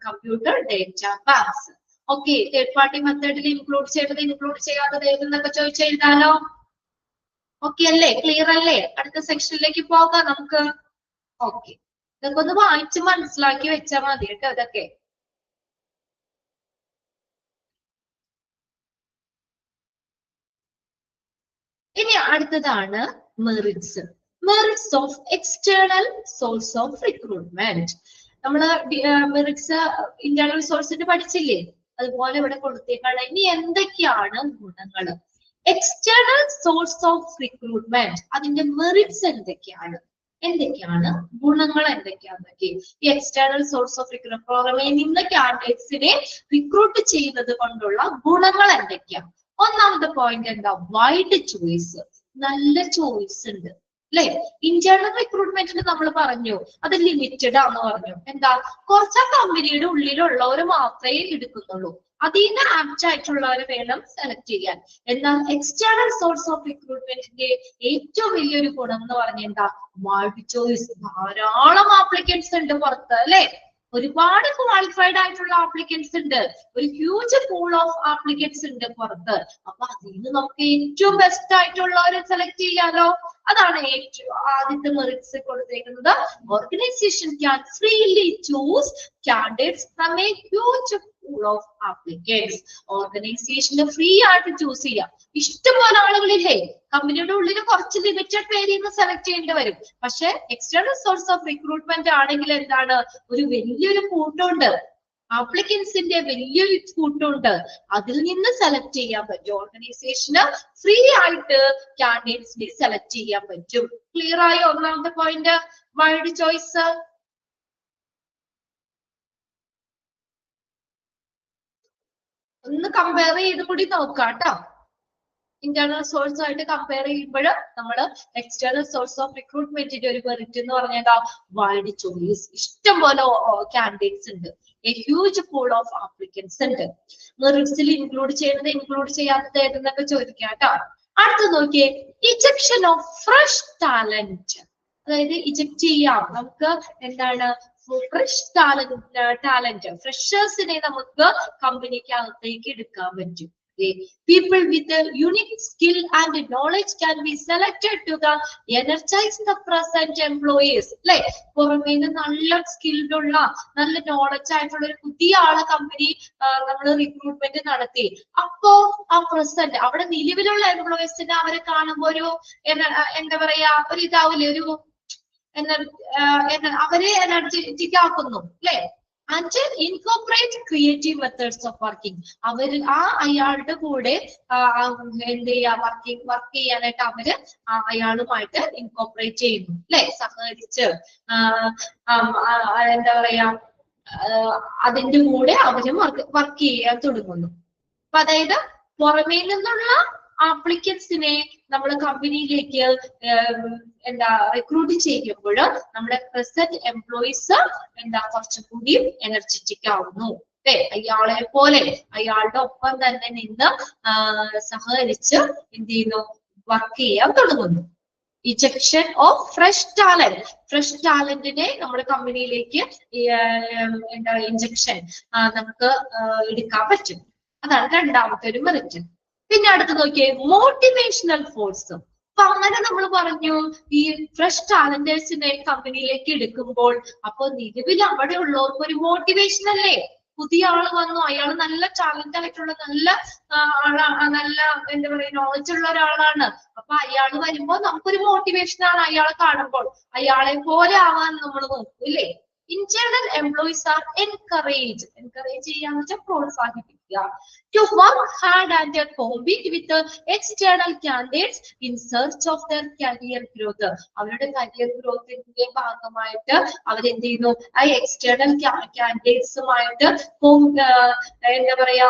computer data banks. Okay, third party മെത്തേഡിൽ ഇൻക്ലൂഡ് ചെയ്തത്, ഇൻക്ലൂഡ് ചെയ്യാത്തത് ഏതെന്നൊക്കെ ചോദിച്ചെഴുതാലോ. ഓക്കെ അല്ലേ, ക്ലിയർ അല്ലേ? അടുത്ത സെക്ഷനിലേക്ക് പോകാം നമുക്ക്. ഓക്കെ, ഇതൊക്കെ ഒന്ന് വായിച്ച് മനസ്സിലാക്കി വെച്ചാൽ മതി കേട്ടോ. ഇതൊക്കെ ഇനി അടുത്തതാണ് merits. Merits of external source of recruitment. നമ്മള് മെറിറ്റ്സ് ഇന്റേണൽ സോഴ്സിന്റെ പഠിച്ചില്ലേ, അതുപോലെ ഇവിടെ കൊടുത്തേക്കാണ്. ഇനി എന്തൊക്കെയാണ് ഗുണങ്ങള്, എക്സ്റ്റേണൽ സോഴ്സ് ഓഫ് റിക്രൂട്ട്മെന്റ്, അതിന്റെ മെറിറ്റ്സ് എന്തൊക്കെയാണ്? എന്തൊക്കെയാണ് ഗുണങ്ങൾ എന്തൊക്കെയാണെന്നൊക്കെ ഈ എക്സ്റ്റേണൽ സോഴ്സ് ഓഫ് റിക്രൂട്ട്മെന്റ് പ്രോഗ്രാമിൽ നിന്ന് കാൻഡിഡേറ്റ്സിനെ റിക്രൂട്ട് ചെയ്യുന്നത് കൊണ്ടുള്ള ഗുണങ്ങൾ എന്തൊക്കെയാണ്? ഒന്നാമത്തെ പോയിന്റ് എന്താ? വൈഡ് ചോയ്സ്, നല്ല ചോയ്സ് ഉണ്ട് അല്ലെ? ഇന്റേണൽ റിക്രൂട്ട്മെന്റിന് നമ്മൾ പറഞ്ഞു അത് ലിമിറ്റഡ് ആണെന്ന് പറഞ്ഞു. എന്താ? കുറച്ച് കമ്പനിയുടെ ഉള്ളിലുള്ളവർ മാത്രമേ എടുക്കുന്നുള്ളൂ, അതിന് ആപ്റ്റ് ആയിട്ടുള്ളവരെ വേണം സെലക്ട് ചെയ്യാൻ. എന്നാൽ എക്സ്റ്റേണൽ സോഴ്സ് ഓഫ് റിക്രൂട്ട്മെന്റിന്റെ ഏറ്റവും വലിയൊരു ഗുണം എന്ന് പറഞ്ഞാൽ എന്താ? വൈഡ് ചോയ്സ്, ധാരാളം ആപ്ലിക്കൻസ് ഉണ്ട് പുറത്ത് അല്ലെ? ഒരുപാട് ക്വാളിഫൈഡ് ആയിട്ടുള്ള ആപ്ലിക്കൻസ് ഉണ്ട്, ഒരു ഹ്യൂജ് പൂൾ ഓഫ് ആപ്ലിക്കൻസ് ഉണ്ട് പുറത്ത്. അപ്പൊ അതിൽ നിന്ന് നമുക്ക് ഏറ്റവും ബെസ്റ്റ് ആയിട്ടുള്ളവരെ സെലക്ട് ചെയ്യാലോ. അതാണ് ഏറ്റവും ആദ്യത്തെ മെറിറ്റ്സ് കൊടുത്തേക്കുന്നത്. Organisation can freely choose candidates from A huge pool of applicants. ഓർഗനൈസേഷന് ഫ്രീ ആയിട്ട് ചൂസ് ചെയ്യാം. ഇഷ്ടംപോലെ ആളുകളില്ലേ? കമ്പനിയുടെ ഉള്ളിൽ കുറച്ച് ലിമിറ്റഡ് പേരിൽ നിന്ന് സെലക്ട് ചെയ്യേണ്ടി വരും. പക്ഷെ എക്സ്റ്റേണൽ സോഴ്സ് ഓഫ് റിക്രൂട്ട്മെന്റ് ആണെങ്കിൽ എന്താണ്? ഒരു വലിയൊരു കൂട്ടമുണ്ട്, ആപ്ലിക്കൻസിന്റെ വലിയൊരു കൂട്ടമുണ്ട്, അതിൽ നിന്ന് സെലക്ട് ചെയ്യാൻ പറ്റും. ഓർഗനൈസേഷന് ഫ്രീ ആയിട്ട് കാൻഡിഡേറ്റ്സിനെ സെലക്ട് ചെയ്യാൻ പറ്റും. ക്ലിയർ ആയി? ഒന്നാമത്തെ പോയിന്റ് വൈഡ് ചോയ്സ്. ഒന്ന് കമ്പയർ ചെയ്ത് കൂടി നോക്കാം കേട്ടോ. ഇന്റേണൽ സോഴ്സ് ആയിട്ട് കമ്പയർ ചെയ്യുമ്പോൾ നമ്മൾ എക്സ്റ്റേണൽ സോഴ്സ് ഓഫ് റിക്രൂട്ട്മെന്റിന്റെ ഒരു മെറിറ്റ് എന്ന് പറഞ്ഞാൽ വൈഡ് ചോയ്സ്, ഇഷ്ടം പോലെ കാൻഡിഡേറ്റ്സ് ഉണ്ട്, A huge pool of applicants ഉണ്ട്. മെറിറ്റ്സിൽ ഇൻക്ലൂഡ് ചെയ്യുന്നത് ഇൻക്ലൂഡ് ചെയ്യാത്തത് ഏതെന്നൊക്കെ ചോദിക്കാം കേട്ടോ. അടുത്ത് നോക്കിയേ, ഇജക്ഷൻ ഓഫ് ഫ്രഷ് ടാലന്റ്. അതായത് ഇജക്ട് ചെയ്യാം നമുക്ക്, എന്താണ്? ഫ്രഷ് ടാലന്റ് ഫ്രഷേഴ്സിനെ നമുക്ക് കമ്പനിക്കകത്തേക്ക് എടുക്കാൻ പറ്റും. People with a unique skill and knowledge can be selected to energize the present employees. അല്ലെ? പുറമേ നിന്ന് നല്ല സ്കിൽഡ് ഉള്ള നല്ല നോളജ് ആയിട്ടുള്ള ഒരു പുതിയ ആളെ കമ്പനി നമ്മൾ റിക്രൂട്ട്മെന്റ് നടത്തി. അപ്പോ ആ പ്രസന്റ് അവിടെ നിലവിലുള്ള എംപ്ലോയീസിനെ അവരെ കാണുമ്പോ ഒരു എന്താ പറയാ, ഒരു ഇതാവില്ലേ, ഒരു അവരെ എനർജറ്റിക് ആക്കുന്നു അല്ലെ? And incorporate creative methods of working. അവര് അയാളുടെ കൂടെ എന്ത് ചെയ്യാ, വർക്ക് ചെയ്യാനായിട്ട് അവര് അയാളുമായിട്ട് ഇൻകോർപ്പറേറ്റ് ചെയ്യുന്നു അല്ലെ? സഹകരിച്ച് എന്താ പറയാ, അതിന്റെ കൂടെ അവരും വർക്ക് ചെയ്യാൻ തുടങ്ങുന്നു. അപ്പൊ അതായത് പുറമേ നിന്നുള്ള ആപ്ലിക്കൻസിനെ നമ്മൾ കമ്പനിയിലേക്ക് എന്താ റിക്രൂട്ട് ചെയ്യുമ്പോൾ നമ്മുടെ പ്രസന്റ് എംപ്ലോയീസ് എന്താ കുറച്ചുകൂടി എനർജറ്റിക് ആവുന്നു അല്ലെ? അയാളെ പോലെ അയാളുടെ ഒപ്പം തന്നെ നിന്ന് സഹകരിച്ച് എന്ത് ചെയ്യുന്നു, വർക്ക് ചെയ്യാൻ തുടങ്ങുന്നു. Injection of fresh talent. Fresh ടാലന്റിനെ നമ്മുടെ കമ്പനിയിലേക്ക് എന്താ ഇഞ്ചക്ഷൻ നമുക്ക് എടുക്കാൻ പറ്റും. അതാണ് രണ്ടാമത്തെ ഒരു മെറിറ്റ്. പിന്നെ അടുത്ത് നോക്കിയേ, മോട്ടിവേഷണൽ ഫോഴ്സ്. അപ്പൊ അങ്ങനെ നമ്മൾ പറഞ്ഞു ഈ ഫ്രഷ് ടാലന്റേഴ്സിനെ കമ്പനിയിലേക്ക് എടുക്കുമ്പോൾ അപ്പൊ നിലവിൽ അവിടെ ഉള്ളവർക്ക് ഒരു മോട്ടിവേഷൻ അല്ലേ? പുതിയ ആള് വന്നു, അയാൾ നല്ല ടാലന്റ് ആയിട്ടുള്ള നല്ല നല്ല എന്താ പറയാ നോളജ് ഉള്ള ഒരാളാണ്. അപ്പൊ അയാൾ വരുമ്പോ നമുക്കൊരു മോട്ടിവേഷൻ ആണ് അയാളെ കാണുമ്പോൾ. അയാളെ പോലെ ആവാൻ നമ്മൾ നോക്കും ഇല്ലേ? Internal employees are encouraged ചെയ്യാന്ന് വെച്ചാൽ പ്രോത്സാഹിപ്പിക്കുക to work hard and compete with the external candidates in search of their career growth. അവരുടെ കരിയർ ഗ്രോത്തിന്റെ ഭാഗമായിട്ട് അവരെന്ത് ചെയ്യുന്നു, ആ എക്സ്റ്റേണൽ കാൻഡിഡേറ്റ്സുമായിട്ട് എന്താ പറയാ,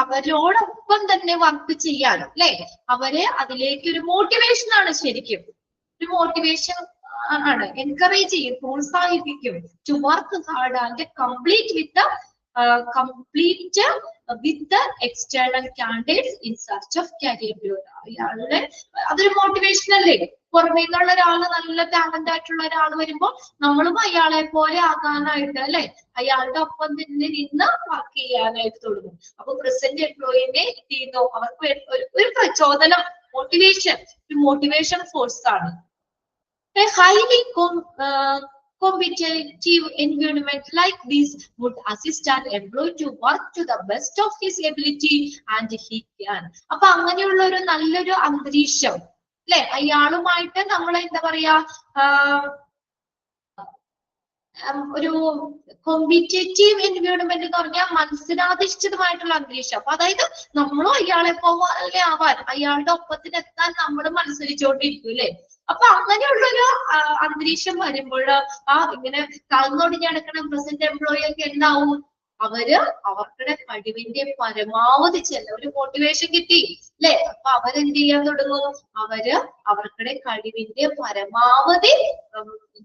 അവരോടൊപ്പം തന്നെ വർക്ക് ചെയ്യാൻ അല്ലെ? അവരെ അതിലേക്ക് ഒരു മോട്ടിവേഷൻ ആണ്, ശരിക്കും ഒരു മോട്ടിവേഷൻ ആണ്. എൻകറേജ് ചെയ്യും, പ്രോത്സാഹിപ്പിക്കും. To work hard and complete with external candidates in search of career growth. അയാളുടെ അതൊരു മോട്ടിവേഷൻ അല്ലേ? പുറമേ നിന്നുള്ള ഒരാള് നല്ല ടാലന്റ് ആയിട്ടുള്ള ഒരാൾ വരുമ്പോൾ നമ്മളും അയാളെ പോലെ ആകാനായിട്ട് അല്ലെ? അയാളുടെ ഒപ്പം തന്നെ നിന്ന് വർക്ക് ചെയ്യാനായിട്ട് തുടങ്ങും. അപ്പൊ പ്രസന്റ് എംപ്ലോയിനെ ചെയ്യുന്നു, അവർക്ക് ഒരു പ്രചോദനം, മോട്ടിവേഷൻ, ഒരു മോട്ടിവേഷൻ ഫോഴ്സ് ആണ്. A highly competitive environment like this would assist an employee to work to the best of his ability and he can. അപ്പൊ അങ്ങനെയുള്ള ഒരു നല്ലൊരു അന്തരീക്ഷം അല്ലെ? അയാളുമായിട്ട് നമ്മൾ എന്താ പറയാ, ഒരു കോമ്പറ്റേറ്റീവ് എൻവയോൺമെന്റ് എന്ന് പറഞ്ഞാൽ മത്സരാധിഷ്ഠിതമായിട്ടുള്ള അന്തരീക്ഷം. അപ്പൊ അതായത് നമ്മളും അയാളെ പോലെ ആവാൻ, അയാളുടെ ഒപ്പത്തിനെത്താൻ നമ്മൾ മത്സരിച്ചുകൊണ്ടിരിക്കും അല്ലെ. അപ്പൊ അങ്ങനെയുള്ളൊരു അന്തരീക്ഷം വരുമ്പോൾ ഇങ്ങനെ തളർന്നൊടിഞ്ഞ് കിടക്കുന്ന പ്രസന്റ് എംപ്ലോയി ഒക്കെ എന്താവും, അവര് അവരുടെ കഴിവിന്റെ പരമാവധി ഒരു മോട്ടിവേഷൻ കിട്ടി അല്ലെ. അപ്പൊ അവരെന്ത് ചെയ്യാൻ തുടങ്ങും, അവര് അവരുടെ കഴിവിന്റെ പരമാവധി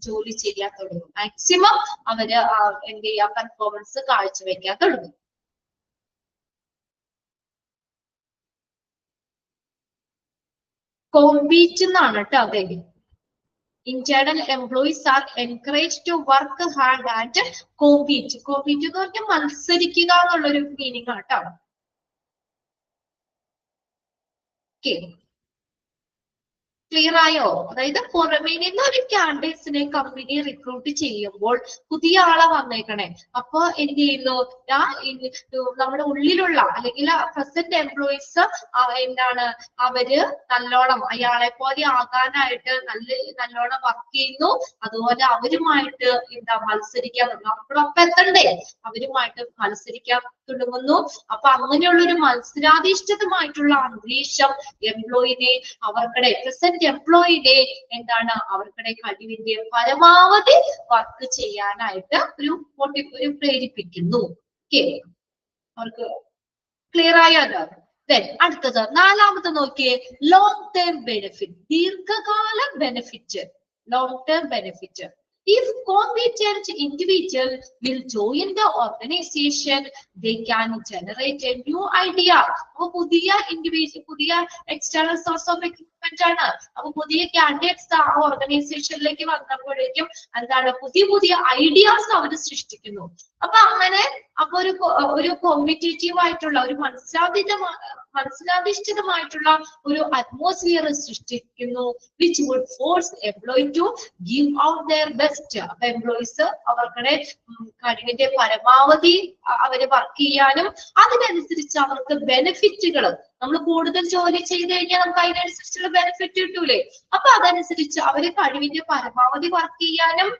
ജോലി ചെയ്യാൻ തുടങ്ങും. മാക്സിമം അവര് എന്ത് ചെയ്യാ, പെർഫോമൻസ് കാഴ്ചവെക്കാൻ തുടങ്ങും. കോമ്പീറ്റ് എന്നാണ് കേട്ടോ അതെ. Internal employees are encouraged to work hard and compete. Compete എന്ന് പറഞ്ഞാൽ മത്സരിക്കുക എന്നുള്ളൊരു മീനിങ് ആണ് കേട്ടോ. ഓക്കെ, ക്ലിയർ ആയോ? അതായത് പുറമേ നിന്ന് ഒരു കാൻഡിഡേറ്റ്സിനെ കമ്പനി റിക്രൂട്ട് ചെയ്യുമ്പോൾ പുതിയ ആളെ വന്നേക്കണേ, അപ്പൊ എന്ത് ചെയ്യുന്നു, നമ്മുടെ ഉള്ളിലുള്ള അല്ലെങ്കിൽ പ്രസന്റ് എംപ്ലോയീസ് എന്താണ്, അവര് നല്ലോണം അയാളെ പോലെ ആകാനായിട്ട് നല്ലോണം വർക്ക് ചെയ്യുന്നു. അതുപോലെ അവരുമായിട്ട് മത്സരിക്കാൻ തുടങ്ങും. നമ്മളൊപ്പം എത്തണ്ടേ, അവരുമായിട്ട് മത്സരിക്കാൻ തുടങ്ങുന്നു. അപ്പൊ അങ്ങനെയുള്ളൊരു മത്സരാധിഷ്ഠിതമായിട്ടുള്ള അന്തരീക്ഷം എംപ്ലോയിനെ അവർക്കടെ പ്രസന്റ് എംപ്ലോയിനെ അവർക്കടെ കഴിവിന്റെ പരമാവധി വർക്ക് ചെയ്യാനായിട്ട് ഒരു പ്രേരിപ്പിക്കുന്നു. ഓക്കെ, അവർക്ക് ക്ലിയർ ആയോ? അടുത്തത് നാലാമത്തെ നോക്കിയേ, ലോങ് ടേം ബെനിഫിറ്റ്, ദീർഘകാല benefit, long term benefit. If competent individual will join the organization, they can generate a new idea. അപ്പൊ പുതിയ ഇൻഡിവിജ്വൽ, പുതിയ എക്സ്റ്റേണൽ സോഴ്സ് ഓഫ് റിക്രൂട്ട്മെന്റ് ആണ്. അപ്പൊ പുതിയ കാൻഡിഡേറ്റ്സ് ആ ഓർഗനൈസേഷനിലേക്ക് വന്നപ്പോഴേക്കും പുതിയ പുതിയ ഐഡിയാസ് അവർ സൃഷ്ടിക്കുന്നു. അപ്പൊ അങ്ങനെ ഒരു കോമ്പറ്റേറ്റീവ് ആയിട്ടുള്ള ഒരു മത്സരാധിഷ്ഠിതമായിട്ടുള്ള ഒരു അറ്റ്മോസ്ഫിയർ സൃഷ്ടിക്കുന്നു. Which would force employee to give out their best. അപ്പൊ എംപ്ലോയീസ് അവരുടെ കഴിവിന്റെ പരമാവധി അവര് വർക്ക് ചെയ്യാനും അതിനനുസരിച്ച് അവർക്ക് ബെനിഫിറ്റുകൾ, നമ്മൾ കൂടുതൽ ജോലി ചെയ്ത് കഴിഞ്ഞാൽ നമുക്ക് അതിനനുസരിച്ചുള്ള ബെനിഫിറ്റ് കിട്ടൂലേ. അപ്പൊ അതനുസരിച്ച് അവര് കഴിവിന്റെ പരമാവധി വർക്ക് ചെയ്യാനും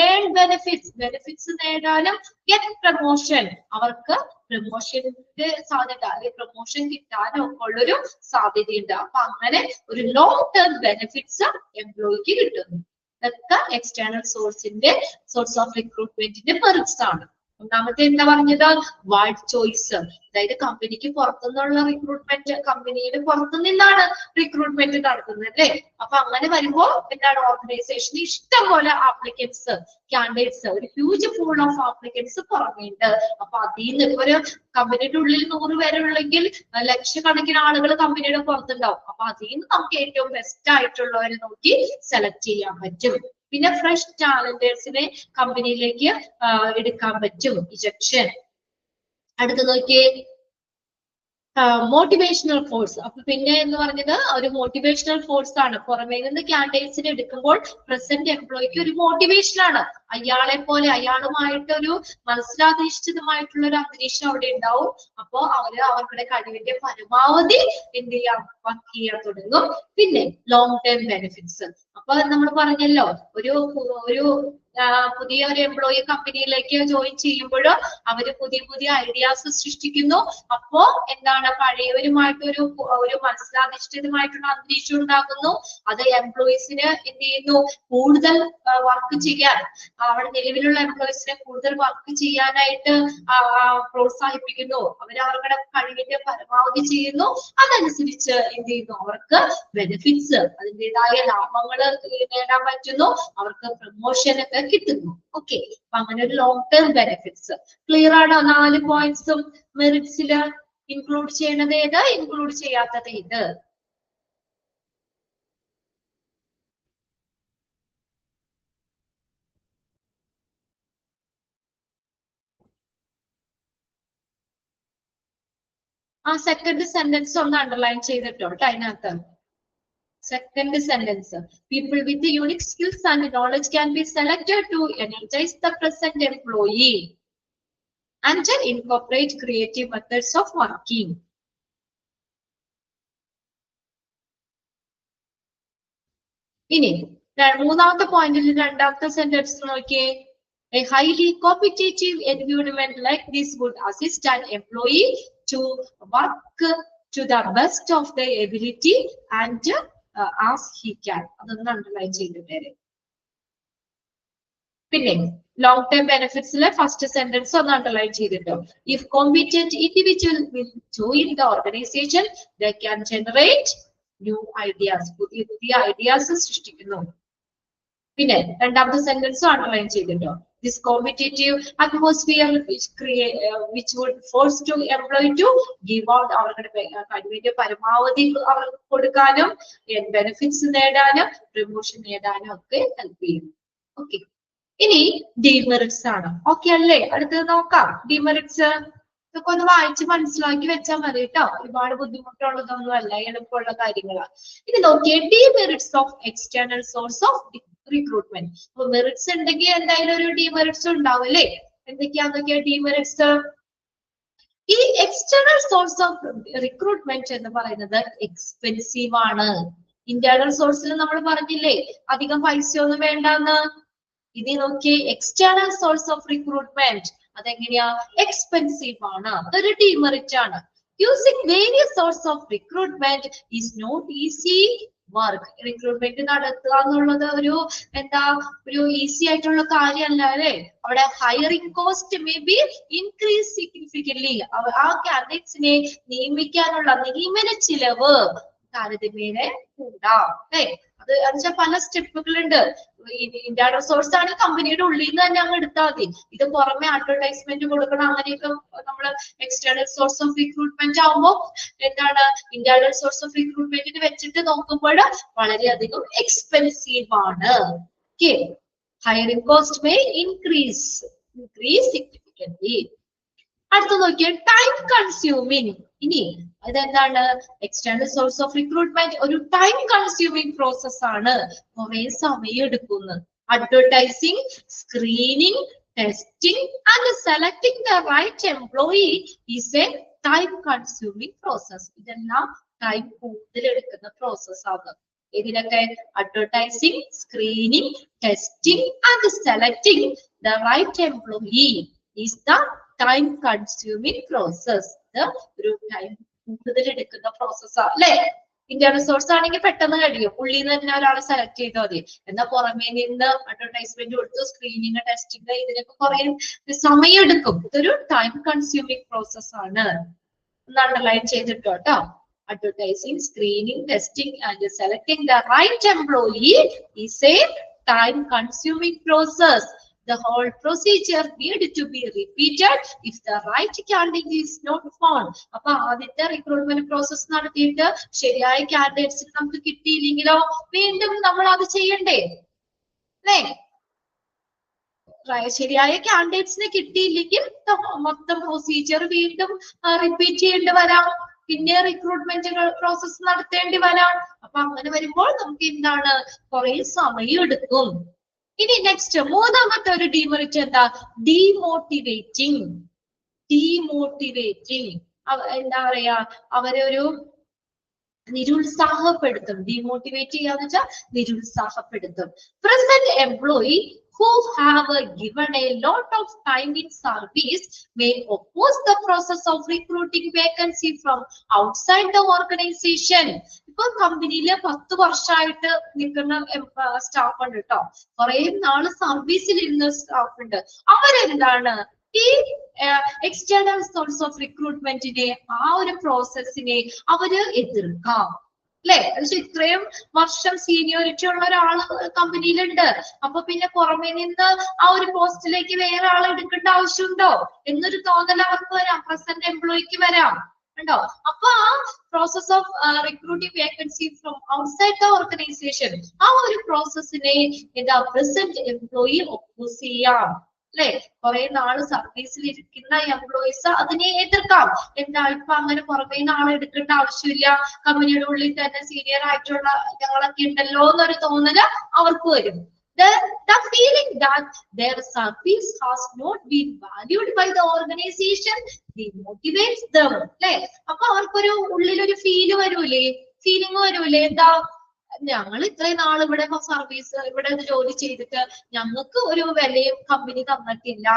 ഏൺ ബെനിഫിറ്റ്സ് നേടാനും ഗെറ്റ് പ്രമോഷൻ, അവർക്ക് പ്രമോഷന്റെ സാധ്യത അല്ലെങ്കിൽ പ്രമോഷൻ കിട്ടാനും ഒക്കെ ഉള്ളൊരു സാധ്യതയുണ്ട്. അപ്പൊ അങ്ങനെ ഒരു ലോങ് ടേം ബെനിഫിറ്റ്സ് എംപ്ലോയിക്ക് കിട്ടുന്നു. ഇതൊക്കെ എക്സ്റ്റേണൽ സോഴ്സ് ഓഫ് റിക്രൂട്ട്മെന്റിന്റെ മെറിറ്റ്സ് ആണ്. ഒന്നാമത്തെ എന്താ പറഞ്ഞത്, വൈഡ് ചോയ്സ്, അതായത് കമ്പനിക്ക് പുറത്തുനിന്നുള്ള റിക്രൂട്ട്മെന്റ്, കമ്പനിയുടെ പുറത്തു നിന്നാണ് റിക്രൂട്ട്മെന്റ് നടത്തുന്നത് അല്ലെ. അപ്പൊ അങ്ങനെ വരുമ്പോ ഓർഗനൈസേഷന് ഇഷ്ടം പോലെ ആപ്ലിക്കൻസ്, കാൻഡിഡേറ്റ്സ്, ഒരു ഹ്യൂജ് പൂൾ ഓഫ് ആപ്ലിക്കൻസ് പുറമേണ്ട്. അപ്പൊ അതിൽ നിന്ന് ഒരു കമ്പനിയുടെ ഉള്ളിൽ 100 പേരുള്ളെങ്കിൽ ലക്ഷക്കണക്കിന് ആളുകൾ കമ്പനിയുടെ പുറത്തുണ്ടാവും. അപ്പൊ അതിൽ നിന്ന് നമുക്ക് ഏറ്റവും ബെസ്റ്റ് ആയിട്ടുള്ളവരെ നോക്കി സെലക്ട് ചെയ്യാൻ പറ്റും. പിന്നെ ഫ്രഷ് ടാലന്റേഴ്സിനെ കമ്പനിയിലേക്ക് എടുക്കാൻ പറ്റും, ഇജക്ഷൻ. അടുത്ത നോക്കിയേ, മോട്ടിവേഷണൽ ഫോഴ്സ്. അപ്പൊ പിന്നെ എന്ന് പറഞ്ഞത് ഒരു മോട്ടിവേഷണൽ ഫോഴ്സ് ആണ്. പുറമേ നിന്ന് കാൻഡിഡേറ്റ്സിനെ എടുക്കുമ്പോൾ പ്രസന്റ് എംപ്ലോയിക്ക് ഒരു മോട്ടിവേഷൻ ആണ്. അയാളുമായിട്ടൊരു മത്സരാധിഷ്ഠിതമായിട്ടുള്ള ഒരു അന്തരീക്ഷം അവിടെ ഉണ്ടാവും. അപ്പോ അവരുടെ കഴിവിന്റെ പരമാവധി എന്ത് ചെയ്യാം, വർക്ക് ചെയ്യാൻ തുടങ്ങും. പിന്നെ ലോങ് ടേം ബെനിഫിറ്റ്സ്. അപ്പൊ നമ്മൾ പറഞ്ഞല്ലോ, ഒരു പുതിയ ഒരു എംപ്ലോയി കമ്പനിയിലേക്ക് ജോയിൻ ചെയ്യുമ്പോൾ അവര് പുതിയ പുതിയ ഐഡിയാസ് സൃഷ്ടിക്കുന്നു. അപ്പോ പഴയവരുമായിട്ട് ഒരു മത്സരാധിഷ്ഠിതമായിട്ടുള്ള അന്തരീക്ഷം ഉണ്ടാക്കുന്നു. അത് എംപ്ലോയീസിന് എന്ത് ചെയ്യുന്നു, കൂടുതൽ വർക്ക് ചെയ്യാൻ, അവിടെ നിലവിലുള്ള എംപ്ലോയീസിനെ കൂടുതൽ വർക്ക് ചെയ്യാനായിട്ട് പ്രോത്സാഹിപ്പിക്കുന്നു. അവരുടെ കഴിവിന്റെ പരമാവധി ചെയ്യുന്നു. അതനുസരിച്ച് എന്ത് ചെയ്യുന്നു, അവർക്ക് ബെനിഫിറ്റ്സ്, അതിൻ്റെതായ ലാഭങ്ങൾ നേടാൻ പറ്റുന്നു. അവർക്ക് പ്രൊമോഷൻ ഒക്കെ കിട്ടുന്നു. ഓക്കെ, അപ്പൊ അങ്ങനെ ഒരു ലോങ് ടേം ബെനിഫിറ്റ്സ്. ക്ലിയർ ആണോ? 4 പോയിന്റ്സും മെറിറ്റ്സില് ഇൻക്ലൂഡ് ചെയ്യണത് ഏത്, ഇൻക്ലൂഡ് ചെയ്യാത്തത് ഏത്? ആ സെക്കൻഡ് സെന്റൻസ് ഒന്ന് അണ്ടർലൈൻ ചെയ്തിട്ടോ അതിനകത്ത്. Second sentence, people with the unique skills and knowledge can be selected to energize the present employee and to incorporate creative methods of working. ഇനി മൂന്നാമത്തെ പോയിന്റിൽ രണ്ടാമത്തെ സെന്റൻസ് നോക്കിയേ, A highly competitive environment like this would assist an employee to work to the best of their ability and as he can. അതൊന്ന് underline ചെയ്തിട്ടേ. പിന്നെ long term benefits le first sentence ഒന്ന് underline ചെയ്തിട്ടോ. If competent individual will join the organization, they can generate new ideas. പുതിയ ideas സൃഷ്ടിക്കുന്നു. പിന്നെ രണ്ടാമത്തെ sentence underline ചെയ്തിട്ടോ. This competitive atmosphere which would force to employee to give out അവരുടെ കഴിവിന്റെ പരമാവധി അവർക്ക് കൊടുക്കാനും ബെനിഫിറ്റ്സ് നേടാനും പ്രൊമോഷൻ നേടാനും ഒക്കെ ഹെൽപ്പ് ചെയ്യും. ഓക്കെ, ഇനി ഡിമെറിറ്റ്സ് ആണ്. ഓക്കെ അല്ലേ? അടുത്തത് നോക്കാം. ഡിമെറിറ്റ്സ് ഇതൊക്കെ ഒന്ന് വായിച്ച് മനസ്സിലാക്കി വെച്ചാൽ മതി കേട്ടോ. ഒരുപാട് ബുദ്ധിമുട്ടുള്ളതൊന്നും അല്ല, എളുപ്പമുള്ള കാര്യങ്ങളാണ്. ഇത് നോക്കിയേ, demerits of external source of recruitment. അപ്പൊ മെറിറ്റ്സ് ഉണ്ടെങ്കിൽ എന്തായാലും ഒരു ഡിമെറിറ്റ്സ് ഉണ്ടാവും അല്ലേ? എന്തൊക്കെയാ ഡിമെറിറ്റ്സ്? ഈ എക്സ്റ്റേണൽ സോഴ്സ് ഓഫ് റിക്രൂട്ട്മെന്റ് എന്ന് പറയുന്നത് എക്സ്പെൻസീവ് ആണ്. ഇന്റേണൽ സോഴ്സിൽ നമ്മൾ പറഞ്ഞില്ലേ അധികം പൈസ ഒന്നും വേണ്ടെന്ന്. ഇത് നോക്കി, എക്സ്റ്റേണൽ സോഴ്സ് ഓഫ് റിക്രൂട്ട്മെന്റ് അതെങ്ങനെയാ? എക്സ്പെൻസീവ് ആണ്. അതൊരു ഡിമെറിറ്റ് ആണ്. Using various source of recruitment is not easy work. റിക്രൂട്ട്മെന്റ് നടത്തുക എന്നുള്ളത് ഒരു ഈസി ആയിട്ടുള്ള കാര്യമല്ല അല്ലെ? അവിടെ hiring cost may be increase significantly. ആ കാൻഡിഡേറ്റ്സിനെ നിയമിക്കാനുള്ള നിയമന ചിലവ് താരതമ്യേന കൂടാം അല്ലെ? അത് വെച്ചാൽ പല സ്റ്റെപ്പുകളുണ്ട്. ഇന്റേണൽ സോഴ്സ് ആണ് കമ്പനിയുടെ ഉള്ളിൽ നിന്ന് തന്നെ അങ്ങ് എടുത്താൽ മതി. ഇത് പുറമെ അഡ്വർടൈസ്മെന്റ് കൊടുക്കണം, അങ്ങനെയൊക്കെ നമ്മള് എക്സ്റ്റേണൽ സോഴ്സ് ഓഫ് റിക്രൂട്ട്മെന്റ് ആവുമ്പോൾ ഇന്റേണൽ സോഴ്സ് ഓഫ് റിക്രൂട്ട്മെന്റിന് വെച്ചിട്ട് നോക്കുമ്പോൾ വളരെയധികം എക്സ്പെൻസീവ് ആണ്. Okay, hiring cost may increase significantly. അടുത്ത നോക്കിയാൽ ടൈം കൺസ്യൂമിങ്. ഇനി അതെന്താണ്? എക്സ്റ്റേണൽ സോഴ്സ് ഓഫ് റിക്രൂട്ട്മെന്റ് ഒരു ടൈം കൺസ്യൂമിങ് പ്രോസസ് ആണ്. കുറെ സമയം എടുക്കുന്നു. Advertising, screening, testing and selecting the right employee is a time consuming process. ഇതെല്ലാം ടൈം കൂടുതൽ എടുക്കുന്ന പ്രോസസ് ആണ്. ഇതിനൊക്കെ advertising, screening, testing and selecting the right employee is the time consuming process. ഇത് ഒരു ടൈം കൂടുതൽ എടുക്കുന്ന പ്രോസസ്സാ അല്ലെ? ഇന്റേണൽ സോഴ്സ് ആണെങ്കിൽ പെട്ടെന്ന് കഴിയും, ഉള്ളിൽ നിന്ന് തന്നെ ഒരാളെ സെലക്ട് ചെയ്താൽ മതി. എന്നാൽ പുറമേ നിന്ന് അഡ്വർടൈസ്മെന്റ് കൊടുത്തു, സ്ക്രീനിങ്, ടെസ്റ്റിംഗ്, ഇതിനൊക്കെ കുറെ സമയം എടുക്കും. ഇതൊരു ടൈം കൺസ്യൂമിങ് പ്രോസസ് ആണ്. ഒന്ന് അണ്ടർലൈൻ ചെയ്തിട്ടോ കേട്ടോ. Advertising, screening, testing and selecting the right employee is a time consuming process. The whole procedure need to be repeated if the right candidate is not found. അപ്പൊ ആദ്യത്തെ recruitment process നടത്തിയിട്ട് ശരിയായ കാൻഡിഡേറ്റ്സിന് നമുക്ക് കിട്ടിയില്ലെങ്കിലോ വീണ്ടും നമ്മൾ അത് ചെയ്യണ്ടേ അല്ലേ? ശരിയായ കാൻഡിഡേറ്റ്സിന് കിട്ടിയില്ലെങ്കിൽ മൊത്തം പ്രൊസീജിയർ വീണ്ടും റിപ്പീറ്റ് ചെയ്യേണ്ടി വരാം. പിന്നെ റിക്രൂട്ട്മെന്റ് പ്രോസസ് നടത്തേണ്ടി വരാം. അപ്പൊ അങ്ങനെ വരുമ്പോൾ നമുക്ക് എന്താണ്? കുറെ സമയം എടുക്കും. ഇനി നെക്സ്റ്റ് മൂന്നാമത്തെ ഒരു ഡിമെറിറ്റ് എന്താ? ഡീമോട്ടിവേറ്റിംഗ്. എന്താ പറയാ? അവരൊരു നിരുത്സാഹപ്പെടുത്തും. ഡീമോട്ടിവേറ്റ് ചെയ്യാന്ന് വെച്ചാൽ നിരുത്സാഹപ്പെടുത്തും. Present employee who have given a lot of time in service may oppose the process of recruiting vacancy from outside the organization. ഇപ്പൊ കമ്പനിയില് 10 വർഷമായിട്ട് നിൽക്കുന്ന സ്റ്റാഫ് ഉണ്ട് കേട്ടോ, കുറെ നാള് സർവീസിൽ ഇരുന്ന സ്റ്റാഫ് ഉണ്ട്. അവരെന്താണ് ഈ എക്സ്റ്റേണൽ സോഴ്സ് ഓഫ് റിക്രൂട്ട്മെന്റിനെ, ആ ഒരു പ്രോസസ്സിനെ അവര് എതിർക്കാം അല്ലെ? ഇത്രയും വർഷം സീനിയോറിറ്റി ഉള്ള ഒരാള് കമ്പനിയിലുണ്ട്, അപ്പൊ പിന്നെ പുറമെ നിന്ന് ആ ഒരു പോസ്റ്റിലേക്ക് വേറെ ആളെ എടുക്കേണ്ട ആവശ്യമുണ്ടോ എന്നൊരു തോന്നൽ അവർക്ക് വരാം, പ്രസന്റ് എംപ്ലോയിക്ക് വരാം. ഉണ്ടോ? അപ്പൊ ആ process of recruiting vacancy from outside the organisation, ആ ഒരു പ്രോസസ്സിനെ എന്താ പ്രസന്റ് എംപ്ലോയി ഒപ്പോസ് ചെയ്യാം അല്ലെ? കുറെ നാള് സർവീസിൽ ഇരിക്കുന്ന എംപ്ലോയീസ് അതിനെ എതിർക്കാം. എന്താ ഇപ്പൊ അങ്ങനെ പുറമേ നാളെ എടുക്കേണ്ട ആവശ്യമില്ല, കമ്പനിയുടെ ഉള്ളിൽ തന്നെ സീനിയർ ആയിട്ടുള്ള ഞങ്ങളൊക്കെ ഉണ്ടല്ലോ എന്നൊരു തോന്നല് അവർക്ക് വരും. The feeling that their service has not been valued by the organization demotivates them. അല്ലെ? അപ്പൊ അവർക്കൊരു ഉള്ളിലൊരു ഫീലിംഗ് വരൂലേ? എന്താ ഞങ്ങൾ ഇത്രയും നാൾ ഇവിടെ സർവീസ് ഇവിടെ ജോലി ചെയ്തിട്ട് ഞങ്ങൾക്ക് ഒരു വിലയും കമ്പനി തന്നിട്ടില്ല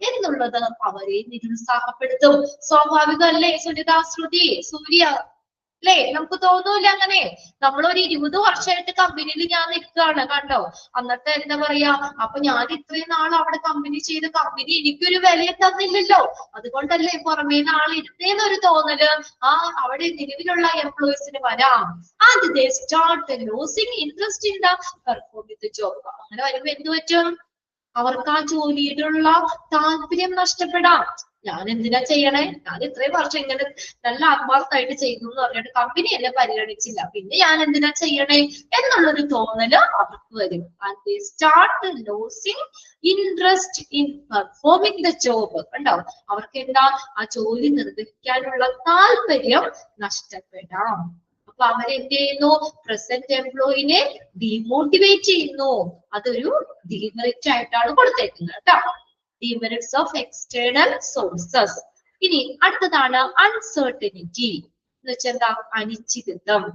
എന്നുള്ളത് അവരെ നിരുത്സാഹപ്പെടുത്തും. സ്വാഭാവികമല്ലേ സുനിത, ശ്രുതി, സൂര്യ? അല്ലേ? നമുക്ക് തോന്നൂല അങ്ങനെ? നമ്മളൊരു 20 വർഷമായിട്ട് കമ്പനിയിൽ ഞാൻ നിൽക്കുകയാണ്, കണ്ടോ? എന്നിട്ട് എന്താ പറയാ, അപ്പൊ ഞാൻ ഇത്രയും നാൾ അവിടെ കമ്പനി ചെയ്ത കമ്പനി എനിക്കൊരു വില തന്നില്ലല്ലോ, അതുകൊണ്ടല്ലേ പുറമേ ആളിരുന്നേന്നൊരു തോന്നല് അവിടെ നിലവിലുള്ള എംപ്ലോയീസിന് വരാം. And they start losing interest in the performing the job. അങ്ങനെ വരുമ്പോ എന്ത് പറ്റും? അവർക്ക് ആ ജോലിയിലുള്ള താല്പര്യം നഷ്ടപ്പെടാം. ഞാൻ എന്തിനാ ചെയ്യണേ, ഞാൻ ഇത്രയും വർഷം ഇങ്ങനെ നല്ല ആത്മാർത്ഥമായിട്ട് ചെയ്തു എന്ന് പറഞ്ഞിട്ട് കമ്പനി എന്നെ പരിഗണിച്ചില്ല, പിന്നെ ഞാൻ എന്തിനാ ചെയ്യണേ എന്നുള്ളൊരു തോന്നല് അവർക്ക് വരും. And they start losing interest in performing the job. കണ്ടോ? അവർക്ക് എന്താ, ആ ജോലി നിർവഹിക്കാനുള്ള താല്പര്യം നഷ്ടപ്പെടാം. അപ്പൊ അവരെന്ത് ചെയ്യുന്നു? പ്രസന്റ് എംപ്ലോയിനെ ഡിമോട്ടിവേറ്റ് ചെയ്യുന്നു. അതൊരു ഡിമെറിറ്റ് ആയിട്ടാണ് കൊടുത്തേക്കുന്നത് കേട്ടോ. Demerits of external sources. ഇനി അടുത്തതാണ് uncertainty. എന്ന് വെച്ചാൽ എന്താ? അനിശ്ചിതത്വം.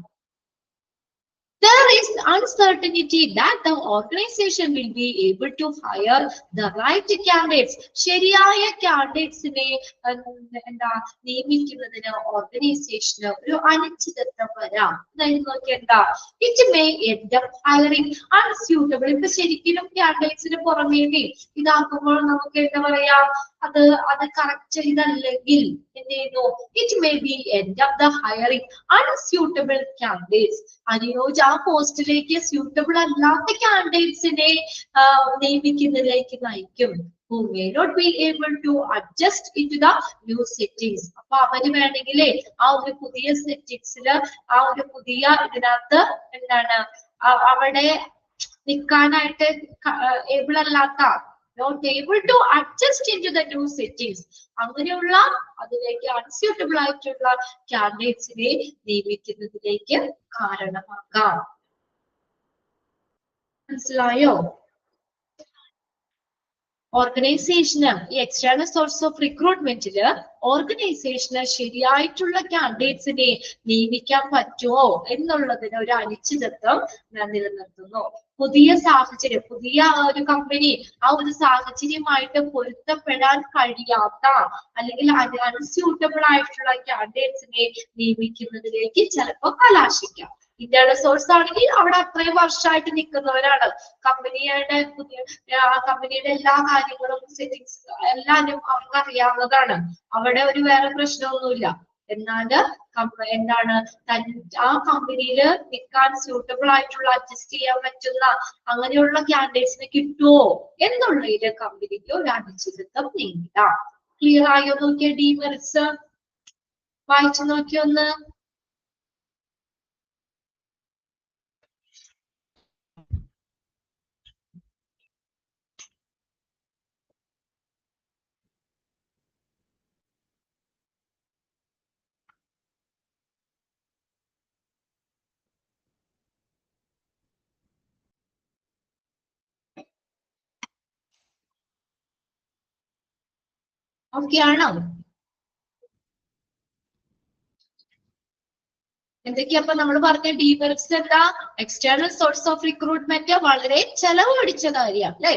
There is uncertainty that the organization will be able to hire the right candidates. ശരിയായ കാൻഡിഡേറ്റ്സിനെ എന്താ നിയമിക്കുന്നതിന് ഓർഗനൈസേഷന് ഒരു അനിശ്ചിതത്വം വരാം. അതായത് നോക്കിയെന്താ, it may end up hiring unsuitable. ഇപ്പൊ ശരിക്കും കാൻഡിഡേറ്റ്സിന് പുറമേ ഇതാക്കുമ്പോൾ നമുക്ക് എന്താ പറയാ, അത് കറക്റ്റ് ഇതല്ലെങ്കിൽ എന്ത് ചെയ്യുന്നു? It may be end up the hiring unsuitable candidates. അനുയോജ്യ ആ പോസ്റ്റിലേക്ക് സ്യൂട്ടബിൾ അല്ലാത്ത കാൻഡിഡേറ്റ്സിനെ നിയമിക്കുന്നതിലേക്ക് നയിക്കും. who may not be able to adjust into the new settings. അപ്പൊ അവര് വേണമെങ്കിലേ ആ ഒരു പുതിയ സെറ്റിങ്സില് ആ ഒരു പുതിയ ഇതിനകത്ത് എന്താണ് അവിടെ നിൽക്കാനായിട്ട് ഏബിൾ അല്ലാത്ത, not able to adjust into the new settings, അങ്ങനെയുള്ള അതിലേക്ക് അൺസ്യൂട്ടബിൾ ആയിട്ടുള്ള കാൻഡിഡേറ്റ്സിനെ നിയമിക്കുന്നതിലേക്ക് കാരണമാക്കാം. മനസ്സിലായോ? ഓർഗനൈസേഷന് ഈ എക്സ്റ്റേണൽ സോഴ്സ് ഓഫ് റിക്രൂട്ട്മെന്റില് ഓർഗനൈസേഷന് ശരിയായിട്ടുള്ള കാൻഡിഡേറ്റ്സിനെ നിയമിക്കാൻ പറ്റുമോ എന്നുള്ളതിന് ഒരു അനിശ്ചിതത്വം നിലനിർത്തുന്നു. പുതിയ സാഹചര്യം, പുതിയ ഒരു കമ്പനി ആ ഒരു സാഹചര്യമായിട്ട് പൊരുത്തപ്പെടാൻ കഴിയാത്ത അല്ലെങ്കിൽ അൺസ്യൂട്ടബിൾ ആയിട്ടുള്ള കാൻഡിഡേറ്റ്സിനെ നിയമിക്കുന്നതിലേക്ക് ചിലപ്പോൾ കലാശിക്കാം. ഇന്റേണൽ സോഴ്സ് ആണെങ്കിൽ അവിടെ അത്രയും വർഷമായിട്ട് നിൽക്കുന്നവരാണ്, കമ്പനിയുടെ എല്ലാ കാര്യങ്ങളും സെറ്റിങ്സ് എല്ലാരും അവർക്ക് അറിയാവുന്നതാണ്, അവിടെ ഒരു വേറെ പ്രശ്നമൊന്നുമില്ല. എന്നാൽ എന്താണ് ആ കമ്പനിയിൽ നിൽക്കാൻ സ്യൂട്ടബിൾ ആയിട്ടുള്ള അഡ്ജസ്റ്റ് ചെയ്യാൻ പറ്റുന്ന അങ്ങനെയുള്ള കാൻഡിഡേറ്റ്സിനെ കിട്ടുമോ എന്നുള്ളതില് കമ്പനിക്ക് ഒരു അനിശ്ചിതത്വം നേരിടാം. ക്ലിയർ ആയോ? നോക്കിയ ഡീമെറിറ്റ്സ് വായിച്ചു നോക്കിയൊന്ന്. ഓക്കെ ആണോ? എന്തൊക്കെയാ അപ്പൊ നമ്മൾ പറഞ്ഞ ഡീമെറിറ്റ്സ് എന്താ? എക്സ്റ്റേണൽ സോഴ്സ് ഓഫ് റിക്രൂട്ട്മെന്റ് വളരെ ചെലവ് പിടിച്ച കാര്യമാണ് അല്ലെ,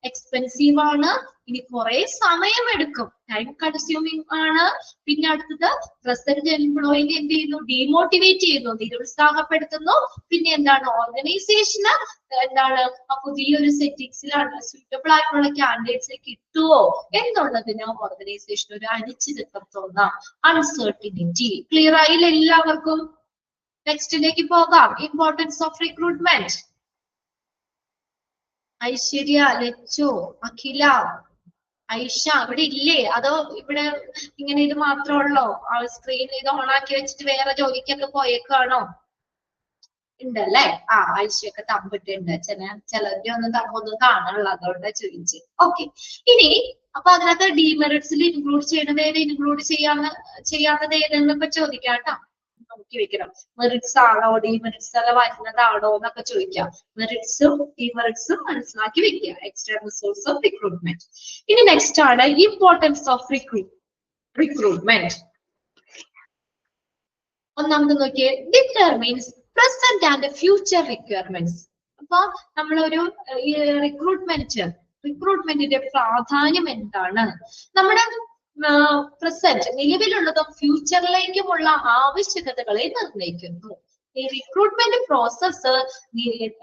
എക്സ്പെൻസീവ് ആണ്, ഇനി കുറെ സമയം എടുക്കും, ടൈം കൺസ്യൂമിങ് ആണ്. പിന്നെ അടുത്തത് പ്രസന്റ് എംപ്ലോയിനെ എന്ത് ചെയ്യുന്നു? ഡീമോട്ടിവേറ്റ് ചെയ്യുന്നു, നിരുത്സാഹപ്പെടുത്തുന്നു. പിന്നെ എന്താണ്? ഓർഗനൈസേഷന് എന്താണ് പുതിയൊരു സെറ്റിങ്സിലാണ് സ്യൂട്ടബിൾ ആയിട്ടുള്ള കാൻഡിഡേറ്റ്സിനെ കിട്ടുമോ എന്നുള്ളതിന് ഓർഗനൈസേഷൻ ഒരു അനിശ്ചിതത്വം തോന്നാം, അൺസർട്ടിനിറ്റി. ക്ലിയർ ആയില്ല എല്ലാവർക്കും? നെക്സ്റ്റിലേക്ക് പോകാം. ഇമ്പോർട്ടൻസ് ഓഫ് റിക്രൂട്ട്മെന്റ്. ഐശ്വര്യ, ലച്ചു, അഖില, ഐഷ ഇവിടെ ഇല്ലേ? അതോ ഇവിടെ ഇങ്ങനെ ഇത് മാത്രമുള്ളോ? സ്ക്രീൻ ഇത് ഓണാക്കി വെച്ചിട്ട് വേറെ ജോലിക്കൊക്കെ പോയേക്കാണോ? ഉണ്ടല്ലേ? ഐശ്വര്യൊക്കെ തമ്പിട്ടുണ്ട്, ചിലരുടെ ഒന്നും തമ്പൊന്നും കാണാനുള്ള, അതുകൊണ്ടാ ചോദിച്ചു. ഓക്കെ, ഇനി അപ്പൊ അതിനകത്ത് ഡീമെറിറ്റ്സിൽ ഇൻക്ലൂഡ് ചെയ്യണത് ഏത്, ഇൻക്ലൂഡ് ചെയ്യാത്തത് ഏതെന്നൊക്കെ ചോദിക്കാം കേട്ടോ. നോക്കി വെക്കണം. മെറിറ്റ്സ് ആണോ ഡീമെറിറ്റ്സ് അല്ല വരുന്നതാണോ എന്നൊക്കെ ചോദിക്കാം. മെറിറ്റ്സും ഡീമെറിറ്റ്സും മനസ്സിലാക്കി വെക്കുക. External source of recruitment. ഇനി നെക്സ്റ്റ് ആണ് ഇമ്പോർട്ടൻസ് ഓഫ് റിക്രൂട്ട്മെന്റ്. ഒന്നാമത് നോക്കിയേ, determines present and future requirements. അപ്പൊ നമ്മളൊരു റിക്രൂട്ട്മെന്റിന്റെ പ്രാധാന്യം എന്താണ്? നമ്മുടെ പ്രസന്റ് നിലവിലുള്ളതും ഫ്യൂച്ചറിലേക്കുമുള്ള ആവശ്യകതകളെ നിർണ്ണയിക്കുന്നു. ഈ റിക്രൂട്ട്മെന്റ് പ്രോസസ്സ്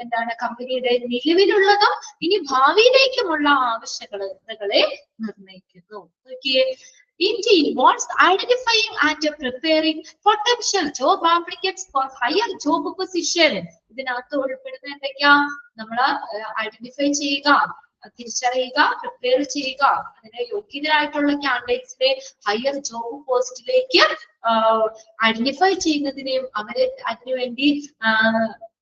എന്താണ്? കമ്പനിയുടെ നിലവിലുള്ളതും ഇനി ഭാവിയിലേക്കുമുള്ള ആവശ്യകതകളെ നിർണ്ണയിക്കുന്നു. It involves identifying and preparing potential job applicants for higher job position. ഇതിനകത്ത് ഉൾപ്പെടുന്ന എന്തൊക്കെയാ? നമ്മൾ ഐഡന്റിഫൈ ചെയ്യുക, തിരിച്ചറിയുക, പ്രിപ്പയർ ചെയ്യുക, അതിന് യോഗ്യതരായിട്ടുള്ള കാൻഡിഡേറ്റ്സിനെ ഹയർ ജോബ് പോസ്റ്റിലേക്ക് ഐഡന്റിഫൈ ചെയ്യുന്നതിനെയും അവരെ അതിനുവേണ്ടി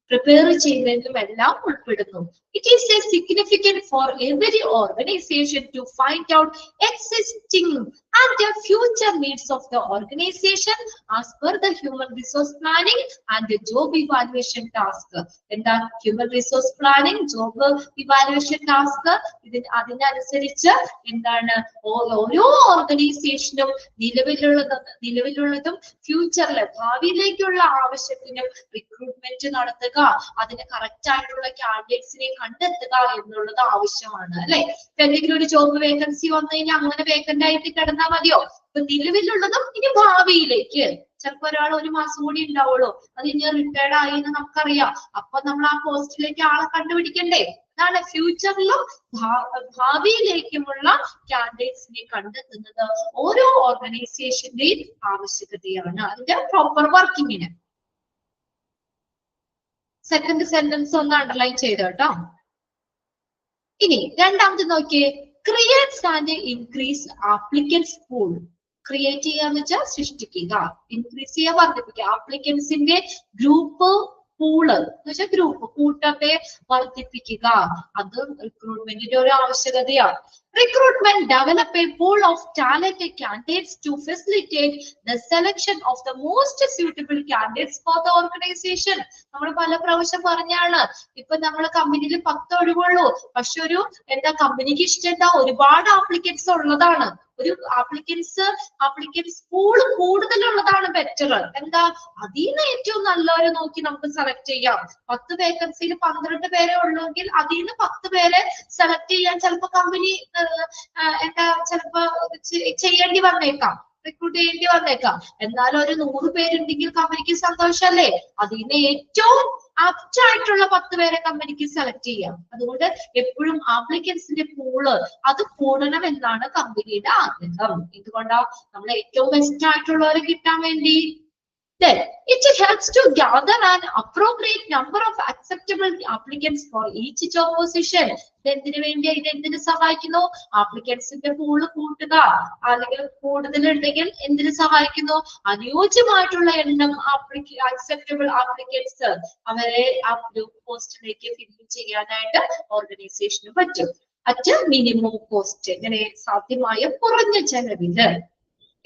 പ്രിപ്പയർ ചെയ്യുന്നതിനും എല്ലാം ഉൾപ്പെടുന്നു. It is a significant for every organization to find out existing and the future needs of the organization as per the human resource planning and the job evaluation task. എന്താ human resource planning, job evaluation task? അതിനനുസരിച്ച് എന്താണ് ഓരോ ഓർഗനൈസേഷനും നിലവിലുള്ളതും ഫ്യൂച്ചറിലെ ഭാവിയിലേക്കുള്ള ആവശ്യത്തിനും recruitment നടത്തുക, അതിന് correct ആയിട്ടുള്ള കാൻഡിഡേറ്റ്സിനെ കണ്ടെത്തുക എന്നുള്ളത് ആവശ്യമാണ്, അല്ലെ? എന്തെങ്കിലും ഒരു ജോബ് വേക്കൻസി വന്നു കഴിഞ്ഞാൽ അങ്ങനെ വേക്കന്റ് ആയിട്ട് കിടന്നാൽ മതിയോ? ഇപ്പൊ നിലവിലുള്ളതും ഇനി ഭാവിയിലേക്ക്. ചിലപ്പോ ഒരാൾ 1 മാസം കൂടി ഉണ്ടാവുള്ളൂ, അത് ഇനി റിട്ടയർഡ് ആയി എന്ന് നമുക്കറിയാം. അപ്പൊ നമ്മൾ ആ പോസ്റ്റിലേക്ക് ആളെ കണ്ടുപിടിക്കണ്ടേ? അതാണ് ഫ്യൂച്ചറിലും ഭാവിയിലേക്കുമുള്ള കാൻഡിഡേറ്റ്സിനെ കണ്ടെത്തുന്നത് ഓരോ ഓർഗനൈസേഷന്റെയും ആവശ്യകതയാണ്, അതിന്റെ പ്രോപ്പർ വർക്കിങ്ങിന്. സെക്കൻഡ് സെന്റൻസ് ഒന്ന് അണ്ടർലൈൻ ചെയ്തോ കേട്ടോ. ഇനി രണ്ടാമത് നോക്കിയേ, creates and increase applicants pool. Create ചെയ്യാന്ന് വെച്ചാൽ സൃഷ്ടിക്കുക, ഇൻക്രീസ് ചെയ്യുക, വർദ്ധിപ്പിക്കുക. ആപ്ലിക്കൻസിന്റെ ഗ്രൂപ്പ്, പൂള് എന്ന് വെച്ചാൽ ഗ്രൂപ്പ്, കൂട്ടത്തെ വർദ്ധിപ്പിക്കുക. അത് റിക്രൂട്ട്മെന്റിന്റെ ഒരു ആവശ്യകതയാണ്. Recruitment develop a pool of talented candidates to facilitate the selection of the most suitable candidates for the organization. നമ്മൾ പല പ്രാവശ്യം പറഞ്ഞാണ്, ഇപ്പൊ നമ്മളെ കമ്പനിയിൽ 10 ഒഴിവുള്ളൂ, പക്ഷെ ഒരു കമ്പനിക്ക് ഇഷ്ടം ഒരുപാട് ആപ്ലിക്കൻസ് ഉള്ളതാണ്. ഒരു ആപ്ലിക്കൻസ് പൂൾ കൂടുതലുള്ളതാണ് ബെറ്റർ. എന്താ? അതിൽ നിന്ന് ഏറ്റവും നല്ലവരെ നോക്കി നമുക്ക് സെലക്ട് ചെയ്യാം. 10 വേക്കൻസിയിൽ 12 പേരെ ഉള്ളെങ്കിൽ അതിൽ നിന്ന് 10 പേരെ സെലക്ട് ചെയ്യാൻ ചിലപ്പോ കമ്പനി ചിലപ്പോ ചെയ്യേണ്ടി വന്നേക്കാം, റിക്രൂട്ട് ചെയ്യേണ്ടി വന്നേക്കാം. എന്നാലും ഒരു 100 പേരുണ്ടെങ്കിൽ കമ്പനിക്ക് സന്തോഷല്ലേ? അതിന് ഏറ്റവും ആപ്റ്റ് ആയിട്ടുള്ള 10 പേരെ കമ്പനിക്ക് സെലക്ട് ചെയ്യാം. അതുകൊണ്ട് എപ്പോഴും ആപ്ലിക്കൻസിന്റെ പൂള് അത് കൂടണം എന്നാണ് കമ്പനിയുടെ ആഗ്രഹം. എന്തുകൊണ്ടാ? നമ്മൾ ഏറ്റവും ബെസ്റ്റ് ആയിട്ടുള്ളവരെ കിട്ടാൻ വേണ്ടി. Then it helps to gather an appropriate number of acceptable applicants for each job position. എന്തിനു വേണ്ടി? ഇതെന്തിനു സഹായിക്കുന്നു? ആപ്ലിക്കൻസിന്റെ പൂള് കൂട്ടുക, അല്ലെങ്കിൽ കൂടുതലുണ്ടെങ്കിൽ എന്തിനു സഹായിക്കുന്നു? അനുയോജ്യമായിട്ടുള്ള എണ്ണം അക്സെപ്റ്റബിൾ ആപ്ലിക്കൻസ് അവരെ ആ ഗ്രൂപ്പ് പോസ്റ്റിലേക്ക് ഫില്ല് ചെയ്യാനായിട്ട് ഓർഗനൈസേഷന് പറ്റും. അറ്റ് മിനിമം കോസ്റ്റ്, ഇങ്ങനെ സാധ്യമായ കുറഞ്ഞ ചെലവില്.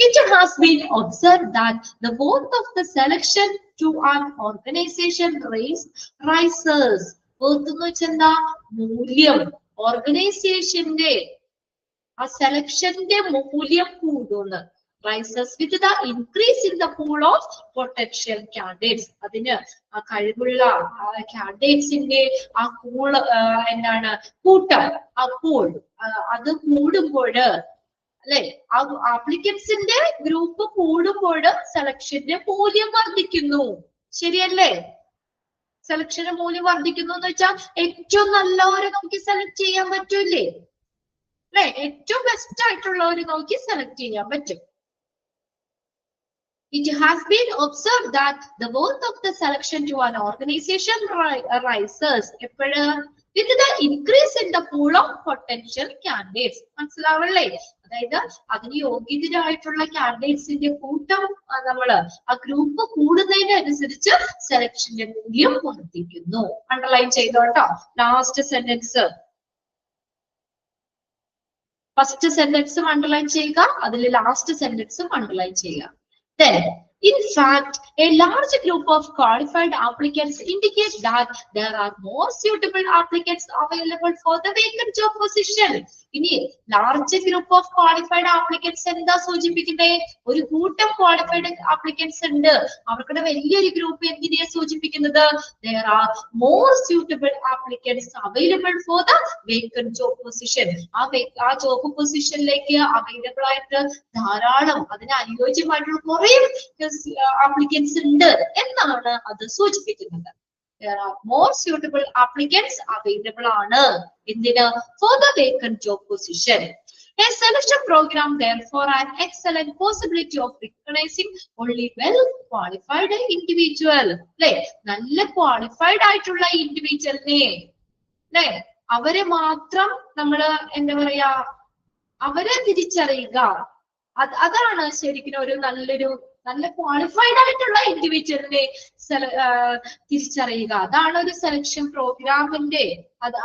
It has been observed that the worth of the selection to an organization rises. Worth എന്ന് വെച്ചാൽ എന്താ? മൂല്യം. ഓർഗനൈസേഷന്റെ ആ സെലക്ഷന്റെ മൂല്യം കൂടുന്നു. Rises with the increase in the pool of potential candidates. അതിന് കഴിവുള്ള കാൻഡിഡേറ്റ്സിന്റെ ആ പൂള് എന്താണ്? കൂട്ടം, ആ പൂൾ അത് കൂടുമ്പോൾ, അല്ലെ? ആ ആപ്ലിക്കൻസിന്റെ ഗ്രൂപ്പ് കൂടുമ്പോൾ സെലക്ഷന്റെ മൂല്യം വർദ്ധിക്കുന്നു. ശരിയല്ലേ? സെലക്ഷന്റെ മൂല്യം വർദ്ധിക്കുന്നു എന്ന് വെച്ചാൽ ഏറ്റവും നല്ലവരെ നോക്കി സെലക്ട് ചെയ്യാൻ പറ്റൂല്ലേ? അല്ലെ? ഏറ്റവും ബെസ്റ്റ് ആയിട്ടുള്ളവരെ നോക്കി സെലക്ട് ചെയ്യാൻ പറ്റും. It has been observed that the worth of the selection to an organization rises with the increase in the pool of potential candidates. മനസ്സിലാവല്ലേ? അതായത് അതിന് യോഗ്യതരായിട്ടുള്ള കാൻഡിഡേറ്റ്സിന്റെ കൂട്ടം നമ്മള് ആ ഗ്രൂപ്പ് കൂടുന്നതിനനുസരിച്ച് സെലക്ഷന്റെ മൂല്യം വർദ്ധിക്കുന്നു. അണ്ടർലൈൻ ചെയ്തോട്ടോ. ലാസ്റ്റ് സെന്റൻസ്, ഫസ്റ്റ് സെന്റൻസും അണ്ടർലൈൻ ചെയ്യുക, അതിൽ ലാസ്റ്റ് സെന്റൻസും അണ്ടർലൈൻ ചെയ്യുക. Then In fact, a large group of qualified applicants indicate that there are more suitable applicants available for the vacant job position. ഇനി large group of qualified applicants എന്താ സൂചിപ്പിക്കുന്നത്? ഒരു കൂട്ടം ക്വാളിഫൈഡ് ആപ്ലിക്കൻസ് ഉണ്ട്, അവർക്കുടെ വലിയൊരു group എന്തിനെ സൂചിപ്പിക്കുന്നത്? There are more suitable applicants available for the vacant job position. ആ ജോബ് പൊസിഷനിലേക്ക് അവൈലബിൾ ആയിട്ട് ധാരാളം അതിന് അനുയോജ്യമായിട്ടുള്ള കുറെ ആപ്ലിക്കൻസ് ഉണ്ട് എന്നാണ് അത് സൂചിപ്പിക്കുന്നത്. There are more suitable applicants available ആണ് എന്തിന്? For the vacant job position. A selection program therefore an excellent possibility of recognizing only well qualified individual. അല്ലെ, നല്ല ക്വാളിഫൈഡ് ആയിട്ടുള്ള ഇൻഡിവിജ്വലിനെ അല്ലെ അവരെ മാത്രം നമ്മള് എന്താ പറയാ അവരെ തിരിച്ചറിയുക. അതാണ് ശരിക്കും ഒരു നല്ല ക്വാളിഫൈഡ് ആയിട്ടുള്ള ഇൻഡിവിജ്വലിനെ തിരിച്ചറിയുക. അതാണ് ഒരു സെലക്ഷൻ പ്രോഗ്രാമിന്റെ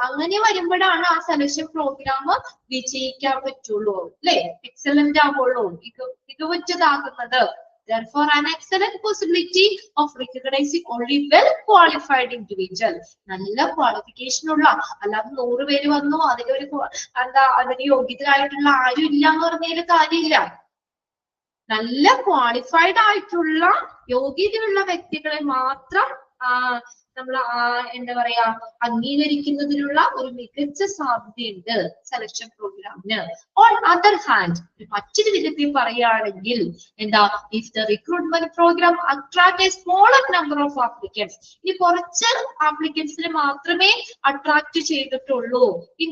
അങ്ങനെ വരുമ്പോഴാണ് ആ സെലക്ഷൻ പ്രോഗ്രാം വിജയിക്കാൻ പറ്റുള്ളൂ, അല്ലെ, എക്സലന്റ് ആവുള്ളൂ, മികവുറ്റതാകുന്നത്. Therefore, an excellent possibility of recognizing only well qualified individual. നല്ല ക്വാളിഫിക്കേഷൻ ഉള്ള, അല്ലാതെ 100 പേര് വന്നു അതിന് യോഗ്യതരായിട്ടുള്ള ആരും ഇല്ല എന്ന് പറഞ്ഞതിൽ കാര്യമില്ല. നല്ല ക്വാളിഫൈഡ് ആയിട്ടുള്ള യോഗ്യതയുള്ള വ്യക്തികളെ മാത്രം നമ്മൾ എന്താ പറയാ അംഗീകരിക്കുന്നതിനുള്ള ഒരു മികച്ച സാധ്യതയുണ്ട് സെലക്ഷൻ പ്രോഗ്രാമിന്. ഓൺ അതർ ഹാൻഡ്, മറ്റൊരു വിധത്തിൽ പറയുകയാണെങ്കിൽ എന്താ, if the recruitment program attract a smaller number of applicants, ഈ കുറച്ച് ആപ്ലിക്കൻസിന് മാത്രമേ അട്രാക്ട് ചെയ്തിട്ടുള്ളൂ in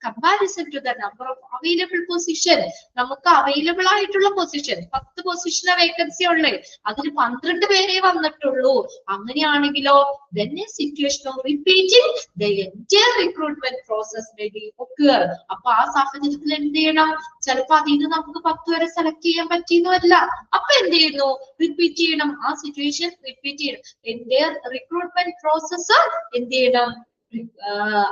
comparison to the number of available position. നമുക്ക് അവൈലബിൾ ആയിട്ടുള്ള പൊസിഷൻ 10 പൊസിഷന് വേക്കൻസി ഉള്ളേ, അതിൽ 12 പേരെ വന്നിട്ടുള്ളൂ. അങ്ങനെയാണെങ്കിലോ then a situation of repeating the entire recruitment process may be occur. അപ്പൊ ആ സാഹചര്യത്തിൽ എന്ത് ചെയ്യണം? ചിലപ്പോ അതിന് നമുക്ക് 10 വരെ സെലക്ട് ചെയ്യാൻ പറ്റിയെന്നല്ല, അപ്പൊ എന്ത് ചെയ്യുന്നു? റിപ്പീറ്റ് ചെയ്യണം, ആ സിറ്റുവേഷൻ റിപ്പീറ്റ് ചെയ്യണം. entire റിക്രൂട്ട്മെന്റ് പ്രോസസ് എന്ത് ചെയ്യണം?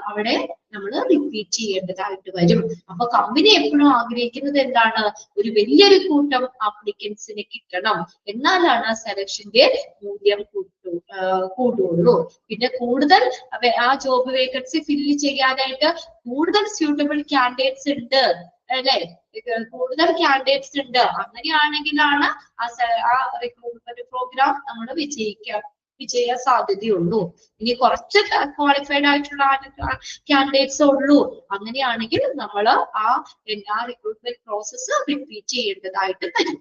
അവിടെ നമ്മൾ റിപ്പീറ്റ് ചെയ്യേണ്ടതായിട്ട് വരും. അപ്പൊ കമ്പനി എപ്പോഴും ആഗ്രഹിക്കുന്നത് എന്താണ്? ഒരു വലിയൊരു കൂട്ടം ആപ്ലിക്കൻസിന് കിട്ടണം, എന്നാലാണ് സെലക്ഷന്റെ മൂല്യം കൂടുള്ളൂ. പിന്നെ കൂടുതൽ ആ ജോബ് വേക്കൻസി ഫില്ല് ചെയ്യാനായിട്ട് കൂടുതൽ സ്യൂട്ടബിൾ കാൻഡിഡേറ്റ്സ് ഉണ്ട്, അല്ലെ, കൂടുതൽ കാൻഡിഡേറ്റ്സ് ഉണ്ട്. അങ്ങനെയാണെങ്കിലാണ് ആ റിക്രൂട്ട്മെന്റ് പ്രോഗ്രാം നമ്മൾ വിജയ സാധ്യതയുള്ളൂ. ഇനി കുറച്ച് ക്വാളിഫൈഡ് ആയിട്ടുള്ള കാൻഡിഡേറ്റ്സ് ഉള്ളൂ, അങ്ങനെയാണെങ്കിൽ നമ്മൾ ആ റിക്രൂട്ട്മെന്റ് പ്രോസസ് റിപ്പീറ്റ് ചെയ്യേണ്ടതായിട്ട് വരും.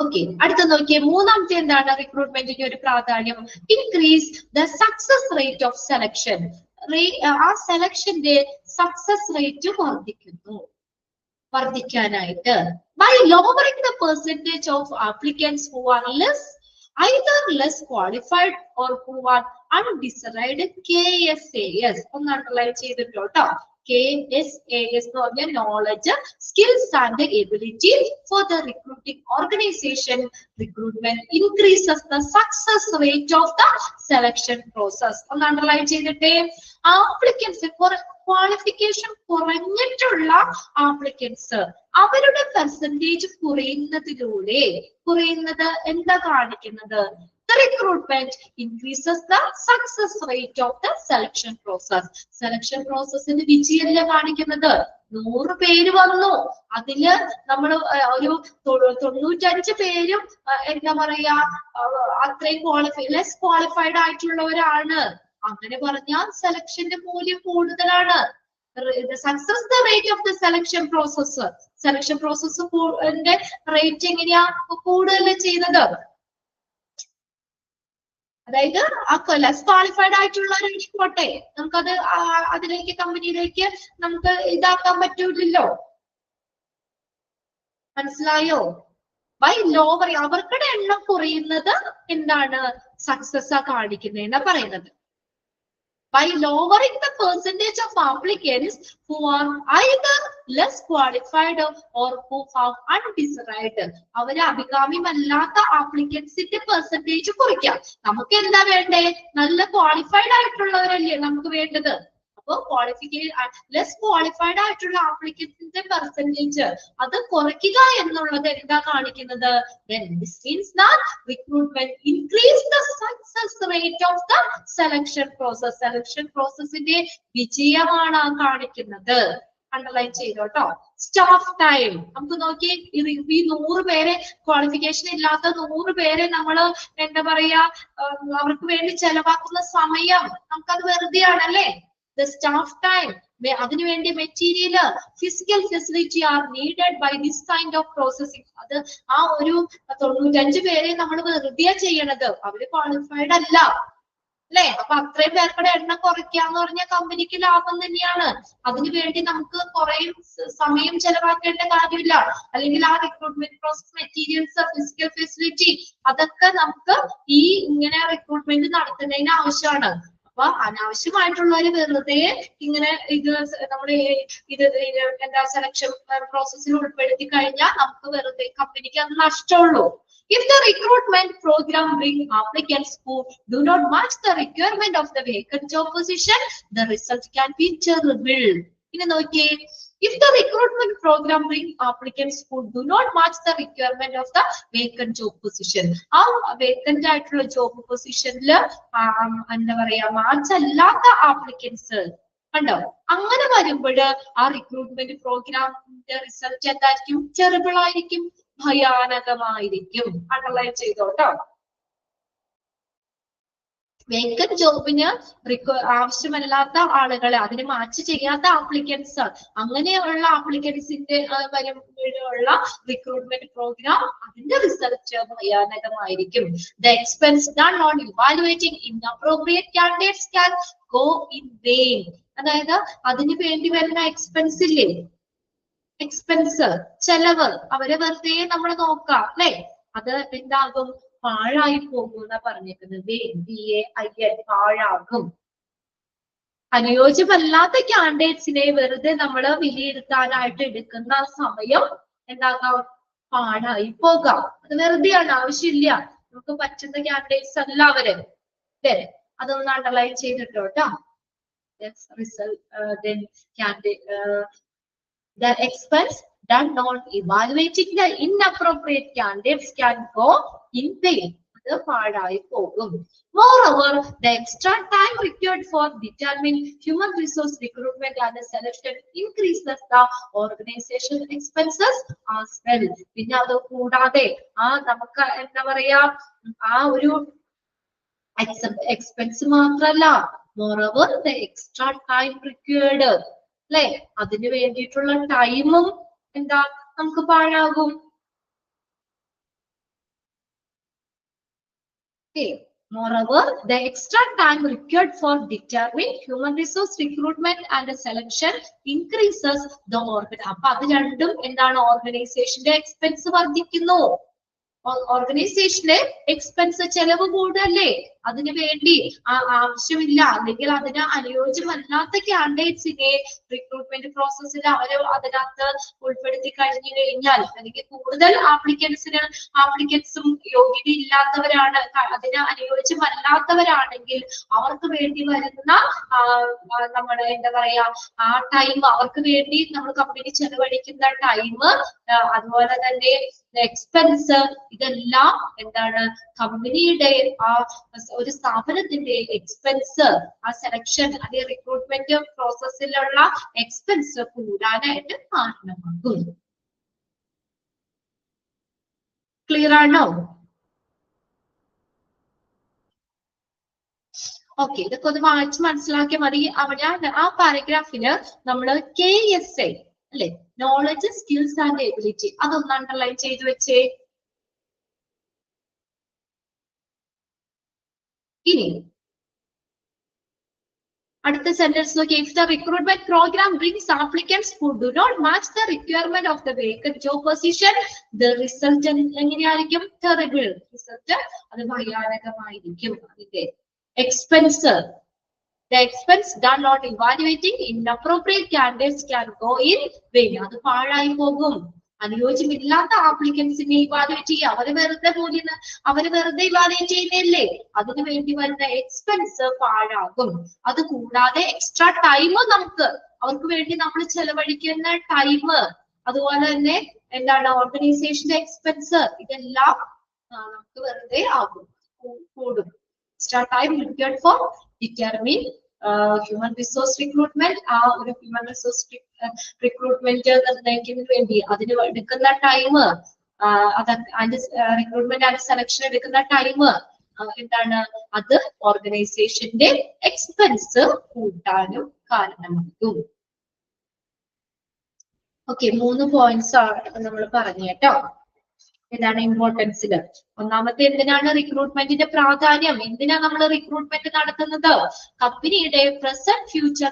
ഓക്കെ, അടുത്ത നോക്കിയേ, മൂന്നാമത്തെ എന്താണ് റിക്രൂട്ട്മെന്റിന്റെ ഒരു പ്രാധാന്യം? Increase the success rate of selection. ആ സെലക്ഷന്റെ സക്സസ് റേറ്റ് വർദ്ധിക്കാനായിട്ട് by lowering the percentage of applicants who are either less qualified or who are undecided. KSAS ഒന്ന് അണ്ടർലൈൻ ചെയ്തിട്ടോ. KSAS എന്ന് പറഞ്ഞാൽ knowledge, skills and ability for the recruiting organization. Recruitment increases the success rate of the selection process. ഒന്ന് underline ചെയ്തിട്ടേ. Applicants qualification കുറഞ്ഞിട്ടുള്ള applicants അവരുടെ percentage കുറയുന്നത് എന്താ കാണിക്കുന്നത്? The recruitment increases the success rate of the selection process. Selection പ്രോസസ്സിന് വിജയമല്ല കാണിക്കുന്നത്. 100 പേര് വന്നു, അതില് നമ്മൾ ഒരു 95 പേരും എന്താ പറയാ അത്രയും ലെസ് ക്വാളിഫൈഡ് ആയിട്ടുള്ളവരാണ്. അങ്ങനെ പറഞ്ഞാൽ സെലക്ഷന്റെ മൂല്യം കൂടുതലാണ്. Success the rate of the selection process. Selection process rate എങ്ങനെയാ കൂടുതൽ ചെയ്യുന്നത്? അതായത് ലെസ് ക്വാളിഫൈഡ് ആയിട്ടുള്ളവരായിക്കോട്ടെ, നമുക്കത് അതിലേക്ക് കമ്പനിയിലേക്ക് നമുക്ക് ഇതാക്കാൻ പറ്റൂലല്ലോ. മനസ്സിലായോ? ബൈ ലോവർ അവർക്കുടെ എണ്ണം കുറയുന്നത് എന്താണ്? സക്സസ് കാണിക്കുന്നതെന്നാ പറയുന്നത്. By lowering the percentage of applicants who are either less qualified or who are undesired. അവരെ അഭികാമ്യമല്ലാത്ത ആപ്ലിക്കൻസിന്റെ പെർസെന്റേജ് കുറയ്ക്കാം. നമുക്ക് എന്താ വേണ്ടേ? നല്ല ക്വാളിഫൈഡ് ആയിട്ടുള്ളവരല്ലേ നമുക്ക് വേണ്ടത്. അപ്പൊ ലെസ് ക്വാളിഫൈഡ് ആയിട്ടുള്ള ആപ്ലിക്കൻസിന്റെ പെർസെന്റേജ് അത് കുറയ്ക്കുക എന്നുള്ളത് എന്താ കാണിക്കുന്നത്? Then this means that recruitment increase the success rate of the selection process. Selection processന്റെ വിജയമാണ് കാണിക്കുന്നത്. അണ്ടർലൈൻ ചെയ്തോട്ടോ. സ്റ്റാഫ് ടൈം നമുക്ക് നോക്കി, ഈ 100 പേരെ ക്വാളിഫിക്കേഷൻ ഇല്ലാത്ത 100 പേരെ നമ്മൾ എന്താ പറയാ അവർക്ക് വേണ്ടി ചെലവാക്കുന്ന സമയം നമുക്കത് വെറുതെയാണല്ലേ. The staff time, അതിനുവേണ്ടി material, physical facility are needed by this kind of processing. അത് ആ ഒരു 95 പേരെ നമ്മൾ വെറുതെ ചെയ്യണത്, അവര് ക്വാളിഫൈഡ് അല്ല അല്ലെ. അപ്പൊ അത്രയും പേർക്കുടെ എണ്ണം കുറയ്ക്കാന്ന് പറഞ്ഞാൽ കമ്പനിക്ക് ലാഭം തന്നെയാണ്. അതിനുവേണ്ടി നമുക്ക് കുറെ സമയം ചെലവാക്കേണ്ട കാര്യമില്ല. അല്ലെങ്കിൽ ആ recruitment process, materials, physical facility അതൊക്കെ നമുക്ക് ഈ ഇങ്ങനെ റിക്രൂട്ട്മെന്റ് നടത്തുന്നതിന് ആവശ്യമാണ്. അപ്പൊ അനാവശ്യമായിട്ടുള്ളവര് വെറുതെ ഇങ്ങനെ നമ്മുടെ എന്താ സെലക്ഷൻ പ്രോസസ്സിൽ ഉൾപ്പെടുത്തി കഴിഞ്ഞാൽ നമുക്ക് വെറുതെ കമ്പനിക്ക് അത് നഷ്ടമുള്ളൂ. If the recruitment program bring applicants who do not match the requirement of the vacant job position, the result can be terrible. ഇനി നോക്കിയേ, if the recruitment program bring applicants who do not match the requirement of the vacant job position, ആ vacant ആയിട്ടുള്ള job പൊസിഷനില് എന്താ പറയാ match അല്ലാത്ത applicants കണ്ടോ, അങ്ങനെ വരുമ്പോൾ ആ റിക്രൂട്ട്മെന്റ് പ്രോഗ്രാമിന്റെ റിസൾട്ട് എന്തായിരിക്കും? ടെറിബിൾ ആയിരിക്കും, ഭയാനകമായിരിക്കും. അണ്ടർലൈൻ ചെയ്തോട്ടോ. വേക്കന്റ് ജോബിന് ആവശ്യമല്ലാത്ത ആളുകളെ, അതിന് മാച്ച് ചെയ്യാത്ത ആപ്ലിക്കൻസ്, അങ്ങനെയുള്ള ആപ്ലിക്കൻസിന്റെ വരുമ്പോഴുള്ള റിക്രൂട്ട്മെന്റ് പ്രോഗ്രാം അതിന്റെ result ഭയാനകമായിരിക്കും. The expense done on evaluating inappropriate candidates can go in vain. അതായത് അതിന് വേണ്ടി വരുന്ന എക്സ്പെൻസ് ഇല്ലേ, എക്സ്പെൻസ്, ചെലവ്, അവരെ വെറുതെ നമ്മൾ നോക്കാം അല്ലെ, അത് എന്താകും? പാഴായി പോകും എന്നാ പറഞ്ഞേക്കുന്നത്. പാഴാകും. അനുയോജ്യമല്ലാത്ത കാൻഡിഡേറ്റ്സിനെ വെറുതെ നമ്മൾ വിലയിരുത്താനായിട്ട് എടുക്കുന്ന സമയം എന്താകാം? പാഴായി പോകാം. അത് വെറുതെയാണ്, ആവശ്യമില്ല. നമുക്ക് പറ്റുന്ന കാൻഡിഡേറ്റ്സ് അല്ല അവര് അല്ലെ. അതൊന്ന് underline ചെയ്തിട്ടോട്ടോ. Then the expense done on evaluating the inappropriate candidates can go in vain. അത് പാഴായി പോകും. Moreover, the extra time required for determining human resource recruitment and selection increases the organization expenses as well. പിന്നെ അത് കൂടാതെ നമുക്ക് എന്താ പറയാ ആ ഒരു എക്സ്പെൻസ് മാത്രല്ല, moreover the extra time required അല്ലെ, അതിന് വേണ്ടിയിട്ടുള്ള ടൈമും എന്താ നമുക്ക് പാഴാകും. Moreover, the extra time required for determining human resource recruitment and selection increases the organization. അപ്പൊ അത് രണ്ടും എന്താണ്? ഓർഗനൈസേഷന്റെ എക്സ്പെൻസ് വർദ്ധിക്കുന്നു. ഓർഗനൈസേഷന് എക്സ്പെൻസ്, ചെലവ് കൂടുതലല്ലേ. അതിനു വേണ്ടി ആവശ്യമില്ല അല്ലെങ്കിൽ അതിന് അനുയോജ്യമല്ലാത്ത കാൻഡിഡേറ്റ്സിനെ റിക്രൂട്ട്മെന്റ് പ്രോസസ്സിൽ അവര് അതിനകത്ത് ഉൾപ്പെടുത്തി കഴിഞ്ഞു കഴിഞ്ഞാൽ, അല്ലെങ്കിൽ കൂടുതൽ ആപ്ലിക്കൻസും യോഗ്യത ഇല്ലാത്തവരാണ്, അതിന് അനുയോജ്യമല്ലാത്തവരാണെങ്കിൽ അവർക്ക് വേണ്ടി വരുന്ന നമ്മുടെ എന്താ പറയാ ആ ടൈം, അവർക്ക് വേണ്ടി നമ്മൾ കമ്പനി ചെലവഴിക്കുന്ന ടൈം, അതുപോലെ തന്നെ എക്സ്പെൻസ്, ഇതെല്ലാം എന്താണ്? കമ്പനിയുടെ ഒരു സ്ഥാപനത്തിന്റെ എക്സ്പെൻസ്, ആ സെലക്ഷൻ അതേ റിക്രൂട്ട്മെന്റ് പ്രോസസ്സിലുള്ള എക്സ്പെൻസ് കൂടാനായിട്ട് കാരണമാകും. ക്ലിയർ ആണോ? ഓക്കെ, ഇതൊക്കെ ഒന്ന് വായിച്ച് മനസ്സിലാക്കിയാൽ മതി. അവിടെ ആ പാരഗ്രാഫില് നമ്മള് KSA അല്ലെ, നോളജ്, സ്കിൽസ് ആൻഡ് എബിലിറ്റി, അതൊന്ന് അണ്ടർലൈൻ ചെയ്തു വെച്ചേ. ഇനി അടുത്ത സെന്റൻസ് നോക്കി. If the recruitment program brings applicants who do not match the requirement of the vacant job position, the result എങ്ങനെയായിരിക്കും? Terrible. റിസൾട്ട് അത് ഭയാനകമായിരിക്കും. അതിന്റെ expense, the expense done on evaluating inappropriate candidates can go in vain. അത് പാഴായി പോകും. അനുയോജ്യമില്ലാത്ത ആപ്ലിക്കൻസിനെ evaluate ചെയ്യുക. അവര് വെറുതെ evaluate ചെയ്യുന്നല്ലേ, അതിനു വേണ്ടി വരുന്ന എക്സ്പെൻസ് പാഴാകും. അത് കൂടാതെ എക്സ്ട്രാ ടൈം അവർക്ക് വേണ്ടി നമ്മൾ ചെലവഴിക്കുന്ന ടൈം, അതുപോലെ തന്നെ എന്താണ് ഓർഗനൈസേഷന്റെ എക്സ്പെൻസ്, ഇതെല്ലാം നമുക്ക് വെറുതെ ആകും, കൂടും. Extra time required for determine human resource recruitment. ആ ഒരു ഹ്യൂമൻ റിസോഴ്സ് റിക്രൂട്ട്മെന്റ് നിർണ്ണയിക്കുന്നതിന് വേണ്ടി അതിന് എടുക്കുന്ന ടൈം, റിക്രൂട്ട്മെന്റ് ആൻഡ് സെലക്ഷൻ എടുക്കുന്ന ടൈം എന്താണ്, അത് ഓർഗനൈസേഷന്റെ എക്സ്പെൻസ് കൂട്ടാനും കാരണമാകും. ഓക്കെ, 3 പോയിന്റ്സ് ആണ് നമ്മൾ പറഞ്ഞു കേട്ടോ. എന്താണ് ഇമ്പോർട്ടൻസിൽ? ഒന്നാമത്തെ, എന്തിനാണ് റിക്രൂട്ട്മെന്റിന്റെ പ്രാധാന്യം, എന്തിനാ നമ്മൾ റിക്രൂട്ട്മെന്റ് നടത്തുന്നത്? കമ്പനിയുടെ പ്രസന്റ് ഫ്യൂച്ചർ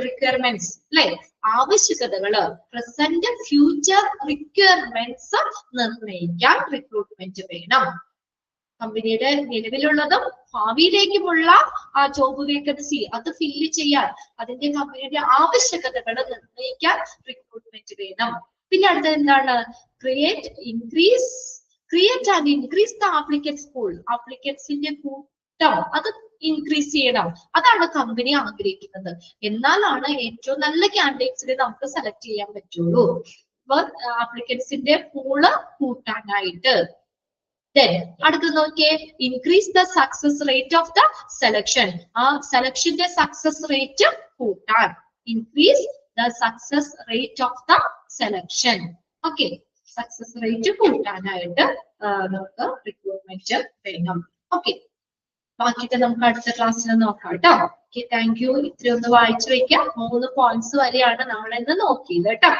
റിക്വയർമെന്റ്സ് അല്ലെ, ആവശ്യകതകള്, പ്രസന്റ് ഫ്യൂച്ചർ റിക്വയർമെന്റ്സ് നിർണ്ണയിക്കാൻ റിക്രൂട്ട്മെന്റ് വേണം. കമ്പനിയുടെ നിലവിലുള്ളതും ഭാവിയിലേക്കുമുള്ള ആ ജോബ് വേക്കൻസി അത് ഫില്ല് ചെയ്യാൻ, അതിന്റെ കമ്പനിയുടെ ആവശ്യകതകൾ നിർണ്ണയിക്കാൻ റിക്രൂട്ട്മെന്റ് വേണം. പിന്നെ അടുത്തത് എന്താണ്? Create and increase the applicants pool. ആപ്ലിക്കൻസിന്റെ കൂട്ടം അത് ഇൻക്രീസ് ചെയ്യണം. അതാണ് കമ്പനി ആഗ്രഹിക്കുന്നത്. എന്നാലാണ് ഏറ്റവും നല്ല കാൻഡിഡേറ്റ്സിനെ നമുക്ക് സെലക്ട് ചെയ്യാൻ പറ്റുള്ളൂ. അപ്പൊ ആപ്ലിക്കൻസിന്റെ പൂള് കൂട്ടാനായിട്ട്. അടുത്ത് നോക്കിയേ, increase the success rate of the selection. ആ സെലക്ഷന്റെ സക്സസ് റേറ്റ് കൂട്ടാൻ, increase the success rate of the selection. Okay, success rate കൂട്ടാനായിട്ട് നമുക്ക് റിക്രൂട്ട്മെന്റ് വേണം. ഓക്കെ, ബാക്കിയൊക്കെ നമുക്ക് അടുത്ത ക്ലാസ്സിൽ നോക്കാം കേട്ടോ. Okay, thank you. ഇത്രയൊന്ന് വായിച്ചു വെക്കാം. 3 പോയിന്റ്സ് വരെയാണ് നമ്മൾ ഇന്ന് നോക്കിയത് കേട്ടോ.